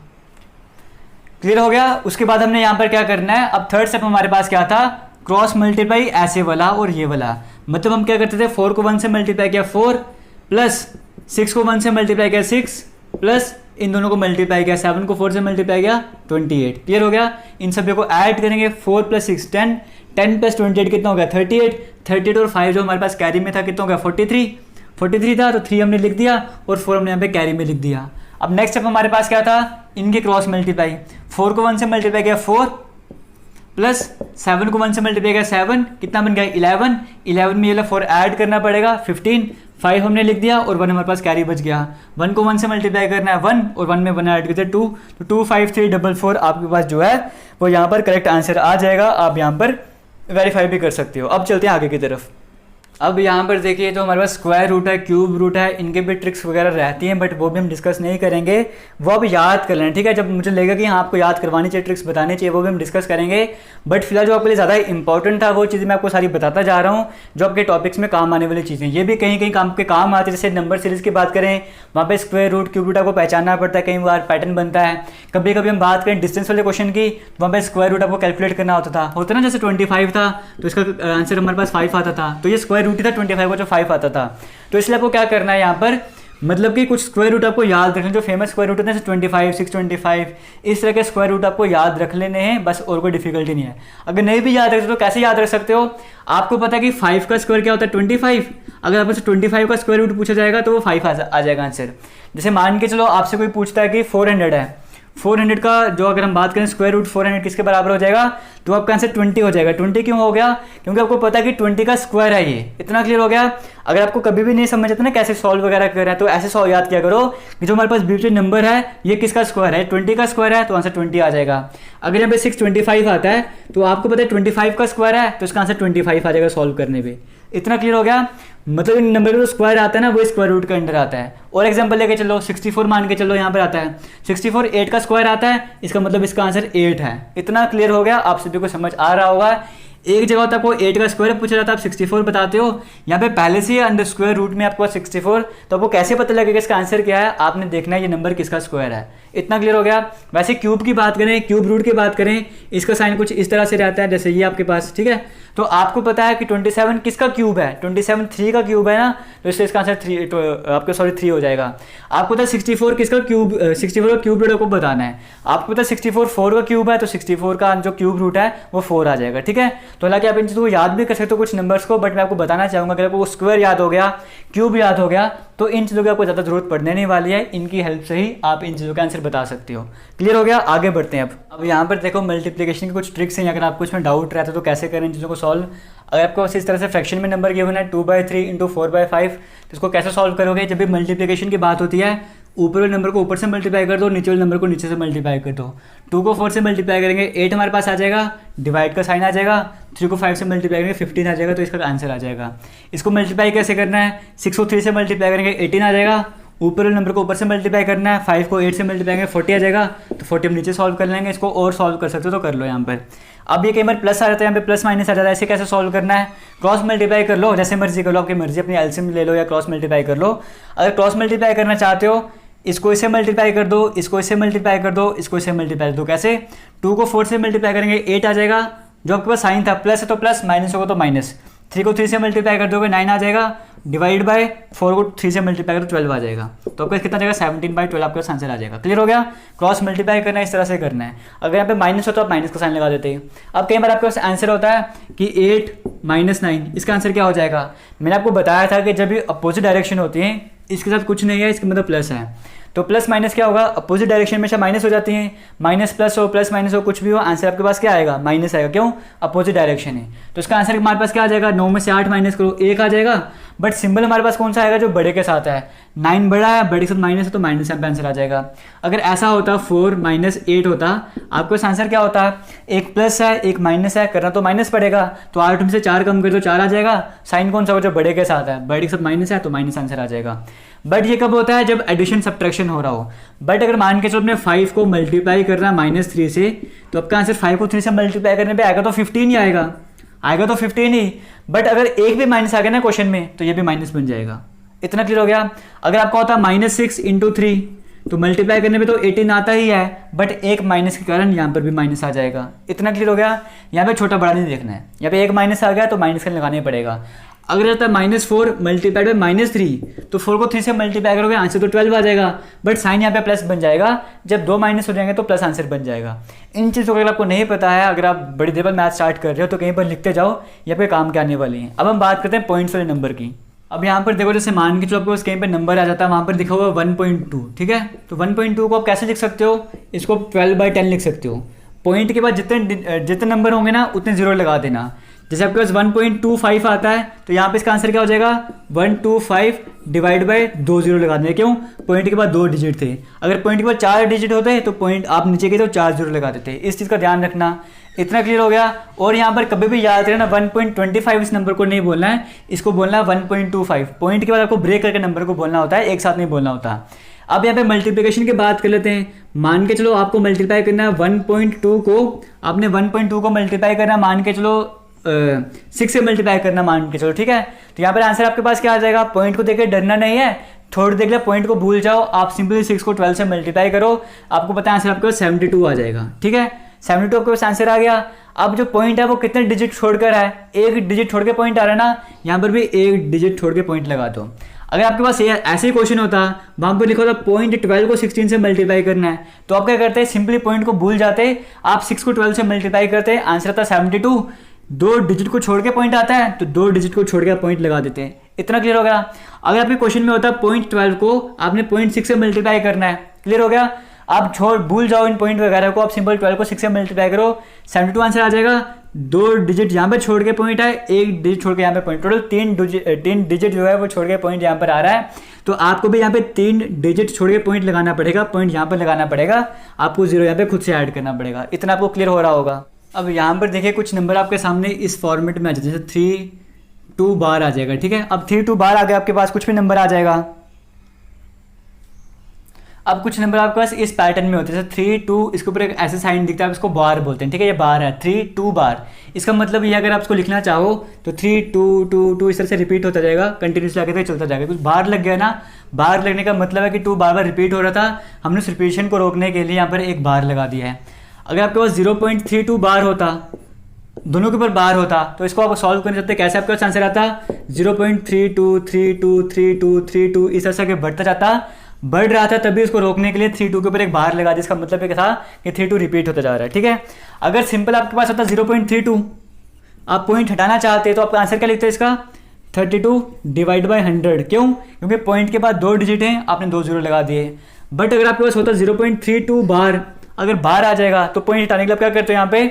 क्लियर हो गया। उसके बाद हमने यहाँ पर क्या करना है, अब थर्ड स्टेप हमारे पास क्या था, क्रॉस मल्टीप्लाई ऐसे वाला और ये वाला। मतलब हम क्या करते थे, 4 को 1 से मल्टीप्लाई किया 4, प्लस 6 को 1 से मल्टीप्लाई किया 6, प्लस इन दोनों को मल्टीप्लाई किया, 7 को 4 से मल्टीप्लाई किया 28। क्लियर हो गया। इन सभी को ऐड करेंगे, 4 प्लस 6 10, 10 प्लस 28 कितना हो गया 38, 38 और 5 जो हमारे पास कैरी में था कितना हो गया 43 था, तो 3 हमने लिख दिया और 4 हमने यहाँ पे कैरी में लिख दिया। अब नेक्स्ट स्टेप हमारे पास क्या था, इनके क्रॉस मल्टीप्लाई, 4 को 1 से मल्टीप्लाई किया 4, प्लस 7 को 1 से मल्टीप्लाई किया 7, कितना बन गया 11, 11 में ये 4 ऐड करना पड़ेगा 15, 5 हमने लिख दिया और 1 हमारे पास कैरी बच गया। 1 को 1 से मल्टीप्लाई करना है 1 और 1 में 1 ऐड करते 2, तो 25344 आपके पास जो है वो यहाँ पर करेक्ट आंसर आ जाएगा। आप यहाँ पर वेरीफाई भी कर सकते हो। अब चलते हैं आगे की तरफ। अब यहाँ पर देखिए जो हमारे पास स्क्वायर रूट है, क्यूब रूट है, इनके भी ट्रिक्स वगैरह रहती हैं, बट वो भी हम डिस्कस नहीं करेंगे, वो अब याद कर लें। ठीक है, जब मुझे लगेगा कि हाँ आपको याद करवानी चाहिए, ट्रिक्स बतानी चाहिए, वो भी हम डिस्कस करेंगे। बट फिलहाल जो आपके लिए ज़्यादा इंपॉर्टेंट था वो चीज़ें मैं आपको सारी बताता जा रहा हूँ, जो आपके टॉपिक्स में काम आने वाली चीज़ें। ये भी कहीं कहीं काम आती है। जैसे नंबर सीरीज की बात करें, वहाँ पर स्क्वायर रूट क्यूब रूट आपको पहचानना पड़ता है, कई बार पैटर्न बनता है। कभी कभी हम बात करें डिस्टेंस वाले क्वेश्चन की, वहाँ पर स्क्वायर रूट आपको कैलकुलेट करना होता ना, जैसे 25 था तो इसका आंसर हमारे पास 5 आता था, तो ये स्क्वायर रूट ही था 25 का 5 आता था। तो इसलिए आपको क्या करना है यहाँ पर, मतलब कि कुछ स्क्वायर रूट आपको याद रखना, जो फेमस स्क्वायर रूट होते हैं 25, 625, इस तरह के स्क्वायर रूट आपको याद रख लेने हैं बस, और कोई डिफिकल्टी नहीं है। अगर नहीं भी याद रखते तो कैसे याद रख सकते हो, आपको पता है कि 5 का स्क्वायर क्या होता है 25, अगर आपसे 25 का स्क्वायर रूट पूछा जाएगा तो वो 5 आ जाएगा आंसर। जैसे मान के चलो आपसे कोई पूछता है कि 400 है, 400 का जो अगर हम बात करें स्क्वायर रूट 400 किसके बराबर हो जाएगा, तो आपका आंसर 20 हो जाएगा। 20 क्यों हो गया, क्योंकि आपको पता है कि 20 का स्क्वायर है ये। इतना क्लियर हो गया। अगर आपको कभी भी नहीं समझ आता ना कैसे सॉल्व वगैरह कर रहे हैं, तो ऐसे सॉल्व याद किया करो कि जो हमारे पास बीच में नंबर है ये किसका स्क्वायर है, 20 का स्क्वायर है, तो आंसर 20 आ जाएगा। अगर यहाँ पे 625 आता है तो आपको पता है 25 का स्क्वायर है, तो इसका आंसर 25 आ जाएगा सॉल्व करने पर। इतना क्लियर हो गया। मतलब इन नंबर का जो स्क्वायर आता है ना वो स्क्वायर रूट के अंडर आता है। और एग्जांपल लेके चलो, 64 मान के चलो यहाँ पर आता है 64, 8 का स्क्वायर आता है, इसका मतलब इसका आंसर 8 है। इतना क्लियर हो गया, आप सभी को समझ आ रहा होगा। एक जगह होता है आपको 8 का स्क्वायर पूछा जाता है, आप 64 बताते हो, यहाँ पे पहले से अंडर स्क्वायर रूट में आपको 64, तो आपको कैसे पता लगेगा इसका आंसर क्या है, आपने देखना है ये नंबर किसका स्क्वायर है। इतना क्लियर हो गया। वैसे क्यूब की बात करें, क्यूब रूट की बात करें, इसका साइन कुछ इस तरह से रहता है, जैसे ये आपके पास, ठीक है। तो आपको पता है कि 27 किसका क्यूब है, 27 3 का क्यूब है ना, तो इसलिए इसका आंसर 3 तो आपका 3 हो जाएगा। आपको पता है 64 किसका क्यूब, 64 का क्यूब रूट आपको बताना है। आपको पता है 64 4 का क्यूब है, तो 64 का जो क्यूब रूट है वो 4 आ जाएगा। ठीक है, तो हालांकि आप इन चीज़ों को याद भी कर सकते हो कुछ नंबर्स को, बट मैं आपको बताना चाहूँगा अगर आपको स्क्वायर याद हो गया, क्यूब याद हो गया, तो इन चीज़ों की आपको ज़्यादा जरूरत पड़ने नहीं वाली है। इनकी हेल्प से ही आप इन चीज़ों का आंसर बता सकते हो। क्लियर हो गया। आगे बढ़ते हैं। अब यहाँ पर देखो मल्टीप्लिकेशन की कुछ ट्रिक्स हैं, अगर आपको इसमें डाउट रहता है तो कैसे करें इन चीज़ों को सॉल्व। अगर आपको इस तरह से फ्रैक्शन में नंबर गिवन है 2/3 इंटू 4/5, तो इसको कैसे सॉल्व करोगे। जब भी मल्टीप्लिकेशन की बात होती है, ऊपर वाले नंबर को ऊपर से मल्टीप्लाई कर दो, नीचे वाले नंबर को नीचे से मल्टीप्लाई कर दो। 2 को 4 से मल्टीप्लाई करेंगे 8 हमारे पास आ जाएगा, डिवाइड का साइन आ जाएगा। 3 को 5 से मल्टीप्लाई करेंगे 15 आ जाएगा, तो इसका आंसर आ जाएगा। इसको मल्टीप्लाई कैसे करना है, 6 को 3 से मल्टीप्लाई करेंगे 18 आ जाएगा, ऊपर वाले नंबर को ऊपर से मल्टीप्लाई करना है, 5 को 8 से मल्टीप्लाई करेंगे 40 आ जाएगा, तो 40 हम नीचे सॉल्व कर लेंगे। इसको और सॉल्व कर सकते हो तो कर लो यहाँ पर। अब ये कई बार प्लस आ जाता है, यहाँ पे प्लस माइनस आ जाता है, ऐसे कैसे सॉल्व करना है, क्रॉस मल्टीप्लाई कर लो, जैसे मर्जी कर लो, आपकी मर्जी, अपनी एलसीएम ले लो या क्रॉस मल्टीप्लाई कर लो। अगर क्रॉस मल्टीप्लाई करना चाहते हो, इसको इससे मल्टीप्लाई कर दो, इसको इससे मल्टीप्लाई कर दो, इसको इससे मल्टीप्लाई कर दो। कैसे, 2 को 4 से मल्टीप्लाई करेंगे 8 आ जाएगा, जो आपके पास साइन था प्लस है तो प्लस, माइनस होगा तो माइनस। 3 को 3 से मल्टीप्लाई कर दोगे 9 आ जाएगा, डिवाइड बाय 4 को 3 से मल्टीप्लाई करो 12 आ जाएगा, तो आपका कितना जाएगा 17/12 आपका आंसर आ जाएगा। क्लियर हो गया। क्रॉस मल्टीप्लाई करना है इस तरह से करना है। अगर यहाँ पे माइनस हो तो आप माइनस का साइन लगा देते हैं। अब कई बार आपके पास आंसर होता है कि 8 - 9, इसका आंसर क्या हो जाएगा। मैंने आपको बताया था कि जब भी अपोजिट डायरेक्शन होती है, इसके साथ कुछ नहीं है, इसका मतलब प्लस है, तो प्लस माइनस क्या होगा, अपोजिट डायरेक्शन में माइनस हो जाती है, माइनस प्लस हो, प्लस माइनस हो, कुछ भी हो, आंसर आपके पास क्या आएगा, माइनस आएगा। क्यों, अपोजिट डायरेक्शन है। तो इसका आंसर हमारे पास क्या आ जाएगा, 9 में से 8 माइनस करो 1 आ जाएगा, बट सिंबल हमारे पास कौन सा आएगा, जो बड़े के साथ है। 9 बड़ा है, बड़े के साथ माइनस है, तो माइनस यहाँ पे आंसर आ जाएगा। अगर ऐसा होता 4 - 8 होता, आपके पास आंसर क्या होता, एक प्लस है एक माइनस है, करना तो माइनस पड़ेगा, तो 8 में से 4 कम कर दो 4 आ जाएगा। साइन कौन सा होगा, जो बड़े के साथ है, बड़े के साथ माइनस है तो माइनस आंसर आ जाएगा। बट ये कब होता है, जब एडिशन सब्ट्रैक्शन हो रहा हो। बट अगर मान के चलो अपने 5 को मल्टीप्लाई करना -3 से, तो आपका आंसर 5 को 3 से मल्टीप्लाई करने पे आएगा तो 15 ही आएगा, आएगा तो 15 ही। बट अगर एक भी माइनस आ गया ना क्वेश्चन में, तो ये भी माइनस बन जाएगा। इतना क्लियर हो गया। अगर आपका होता -6 × 3, तो मल्टीप्लाई करने में तो 18 आता ही है, बट एक माइनस के कारण यहाँ पर भी माइनस आ जाएगा। इतना क्लियर हो गया। यहाँ पे छोटा बड़ा नहीं देखना है, यहाँ पे एक माइनस आ गया तो माइनस का लगाना ही पड़ेगा। अगर रहता है -4 मल्टीप्लाइड बाय -3, तो 4 को 3 से मल्टीप्लाई करोगे आंसर तो 12 आ जाएगा, बट साइन यहाँ पे प्लस बन जाएगा। जब 2 माइनस हो जाएंगे तो प्लस आंसर बन जाएगा। इन चीज़ों को अगर आपको नहीं पता है, अगर आप बड़ी देर बाद मैथ स्टार्ट कर रहे हो, तो कहीं पर लिखते जाओ, यहाँ पे काम के आने वाली हैं। अब हम बात करते हैं पॉइंट्स वाले नंबर की। अब यहाँ पर देखो, जैसे मान के चलो आपको कहीं पर नंबर आ जाता है, वहाँ पर लिखा हुआ 1.2, ठीक है। तो 1.2 को आप कैसे लिख सकते हो, इसको 12/10 लिख सकते हो। पॉइंट के बाद जितने नंबर होंगे ना, उतने जीरो लगा देना। जैसे आपके पास 1.25 आता है, तो यहाँ पे इसका आंसर क्या हो जाएगा, 125 डिवाइड बाय 2 जीरो लगा देंगे। क्यों, पॉइंट के बाद 2 डिजिट थे। अगर पॉइंट के बाद 4 डिजिट होते तो पॉइंट आप नीचे के तो 4 जीरो लगा देते। इस चीज़ का ध्यान रखना। इतना क्लियर हो गया। और यहाँ पर कभी भी याद रखना 1.25 इस नंबर को नहीं बोलना है, इसको बोलना है 1.25। पॉइंट के बाद आपको ब्रेक करके नंबर को बोलना होता है, एक साथ नहीं बोलना होता। अब यहाँ पे मल्टीप्लिकेशन की बात कर लेते हैं। मान के चलो आपको मल्टीप्लाई करना है 1.2 को, आपने 1.2 को मल्टीप्लाई करना, मान के चलो 6 से मल्टीप्लाई करना, मान के चलो, ठीक है। तो यहाँ पर आंसर आपके पास क्या आ जाएगा, पॉइंट को देखकर डरना नहीं है, थोड़ी देख लिया पॉइंट को भूल जाओ, आप सिंपली 6 को 12 से मल्टीप्लाई करो, आपको पता है आंसर आपके पास 72 आ जाएगा, ठीक है। 72 आपके पास आंसर आ गया। अब जो पॉइंट है वो कितने डिजिट छोड़कर है, एक डिजिट छोड़ के पॉइंट आ रहा है ना, यहाँ पर भी एक डिजिट छोड़ के पॉइंट लगा दो। अगर आपके पास ऐसे ही क्वेश्चन होता, वहाँ पर लिखा होता पॉइंट 12 को 16 से मल्टीप्लाई करना है, तो आप क्या करते हैं, सिंपली पॉइंट को भूल जाते, आप 6 को 12 से मल्टीप्लाई करते, आंसर आता 72, 2 डिजिट को छोड़ के पॉइंट आता है, तो 2 डिजिट को छोड़ के पॉइंट लगा देते हैं। इतना क्लियर हो गया। अगर आपके क्वेश्चन में होता पॉइंट 12 को आपने पॉइंट 6 से मल्टीप्लाई करना है, क्लियर हो गया। आप भूल जाओ इन पॉइंट वगैरह को, आप सिंपल 12 को 6 से मल्टीप्लाई करो, 72 आंसर आ जाएगा। 2 डिजिट यहाँ पे छोड़ के पॉइंट है, 1 डिजिट छोड़ के यहाँ पे पॉइंट, टोटल 3 डिजिट जो है वो छोड़ के पॉइंट यहाँ पर आ रहा है। तो आपको भी यहाँ पे 3 डिजिट छोड़ के पॉइंट लगाना पड़ेगा, पॉइंट यहाँ पर लगाना पड़ेगा, आपको जीरो यहाँ पे खुद से ऐड करना पड़ेगा। इतना आपको क्लियर हो रहा होगा। अब यहाँ पर देखिए कुछ नंबर आपके सामने इस फॉर्मेट में आ जाए, जैसे 3 2 बार आ जाएगा, ठीक है। अब 3 2 बार आ गया आपके पास, कुछ भी नंबर आ जाएगा। अब कुछ नंबर आपके पास इस पैटर्न में होते हैं, जैसे 3 2, इसके ऊपर एक ऐसे साइन दिखता है, इसको बार बोलते हैं, ठीक है। ये बार है, 3 2 बार। इसका मतलब ये अगर आप इसको लिखना चाहो तो 3 2 2 2 इस तरह से रिपीट होता जाएगा, कंटिन्यूसली आगे तक चलता जाएगा। कुछ बार लग गया ना, बार लगने का मतलब है कि 2 बार बार रिपीट हो रहा था, हमने उस रिपीटेशन को रोकने के लिए यहाँ पर एक बार लगा दिया है। अगर आपके पास 0.32 बार होता, दोनों के ऊपर बार होता, तो इसको आप सॉल्व करने सकते, कैसे आपके पास आंसर आता 0.32323232 इस तरह से आगे बढ़ता जाता, बढ़ रहा था, तभी उसको रोकने के लिए 32 के ऊपर एक बार लगा दी। इसका मतलब ये था कि 32 रिपीट होता जा रहा है, ठीक है। अगर सिंपल आपके पास होता 0.32, आप पॉइंट हटाना चाहते तो आपका आंसर क्या लिखते हैं इसका, 32 डिवाइड बाय 100। क्यों, क्योंकि पॉइंट के बाद 2 डिजिट हैं, आपने 2 जीरो लगा दिए। बट अगर आपके पास होता 0.32 बार, अगर बार आ जाएगा तो पॉइंट हटाने के लिए क्या करते हो,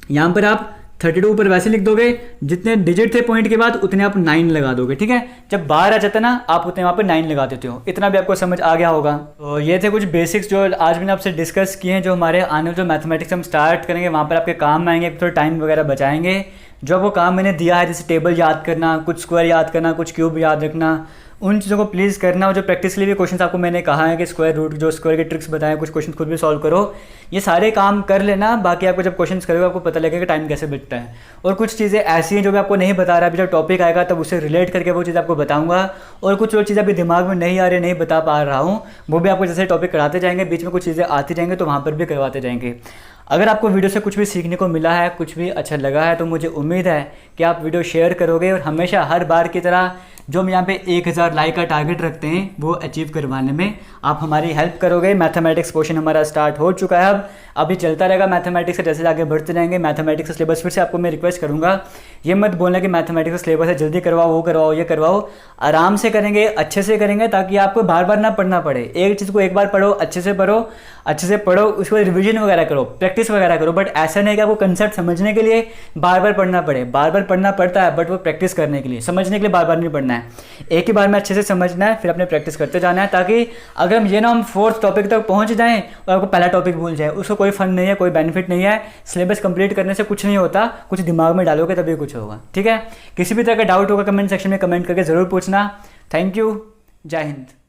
यहाँ पर आप 32 पर वैसे लिख दोगे, जितने डिजिट थे पॉइंट के बाद उतने आप 9 लगा दोगे, ठीक है। जब बाहर आ जाता ना, आप उतने वहाँ पर 9 लगा देते हो। इतना भी आपको समझ आ गया होगा। तो ये थे कुछ बेसिक्स जो आज मैंने आपसे डिस्कस किए हैं, जो हमारे आने वाले जो मैथमेटिक्स हम स्टार्ट करेंगे वहाँ पर आपके काम आएंगे, थोड़ा टाइम वगैरह बचाएंगे। जो आपको काम मैंने दिया है, जैसे टेबल याद करना, कुछ स्क्वायर याद करना, कुछ क्यूब याद रखना, उन चीज़ों को प्लीज़ करना। और जो प्रैक्टिस के लिए भी क्वेश्चन आपको मैंने कहा है कि स्क्वायर रूट, जो स्क्वायर के ट्रिक्स बताएं, कुछ क्वेश्चन खुद भी सॉल्व करो, ये सारे काम कर लेना। बाकी आपको जब क्वेश्चन करोगे आपको पता लगेगा टाइम कैसे बचता है। और कुछ चीज़ें ऐसी हैं जो मैं आपको नहीं बता रहा, अभी जब टॉपिक आएगा तब उससे रिलेट करके वो चीज़ आपको बताऊंगा। और कुछ और चीज़ें अभी दिमाग में नहीं आ रही, नहीं बता पा रहा हूँ, वो भी आपको जैसे टॉपिक कराते जाएंगे, बीच में कुछ चीज़ें आती जाएंगी तो वहाँ पर भी करवाते जाएंगे। अगर आपको वीडियो से कुछ भी सीखने को मिला है, कुछ भी अच्छा लगा है, तो मुझे उम्मीद है कि आप वीडियो शेयर करोगे। और हमेशा हर बार की तरह जो हम यहाँ पे 1000 लाइक का टारगेट रखते हैं वो अचीव करवाने में आप हमारी हेल्प करोगे। मैथमेटिक्स पोर्शन हमारा स्टार्ट हो चुका है, अभी चलता रहेगा मैथमेटिक्स से, जैसे आगे बढ़ते रहेंगे। मैथमेटिक्स का सिलेबस फिर से आपको मैं रिक्वेस्ट करूँगा, ये मत बोलना कि मैथमेटिक्स का सिलेबस है जल्दी करवाओ, वो करवाओ, ये करवाओ। आराम से करेंगे, अच्छे से करेंगे, ताकि आपको बार बार ना पढ़ना पड़े। एक चीज़ को एक बार पढ़ो, अच्छे से पढ़ो, अच्छे से पढ़ो, उसके बाद रिविजन वगैरह करो, प्रैक्टिस वगैरह करो। बट ऐसा नहीं कि आपको कंसेप्ट समझने के लिए बार बार पढ़ना पड़े। बार बार बार पढ़ना पड़ता है, बट वो प्रैक्टिस करने के लिए, समझने के लिए बार बार नहीं पढ़ना है, एक ही बार में अच्छे से समझना है, फिर अपने प्रैक्टिस करते जाना है, ताकि अगर हम ये ना हम फोर्थ टॉपिक तक पहुंच जाएं और आपको पहला टॉपिक भूल जाए, उसको कोई फन नहीं है, कोई बेनिफिट नहीं है। सिलेबस कंप्लीट करने से कुछ नहीं होता, कुछ दिमाग में डालोगे तभी कुछ होगा। ठीक है, किसी भी तरह का डाउट होगा कमेंट सेक्शन में कमेंट करके ज़रूर पूछना। थैंक यू, जय हिंद।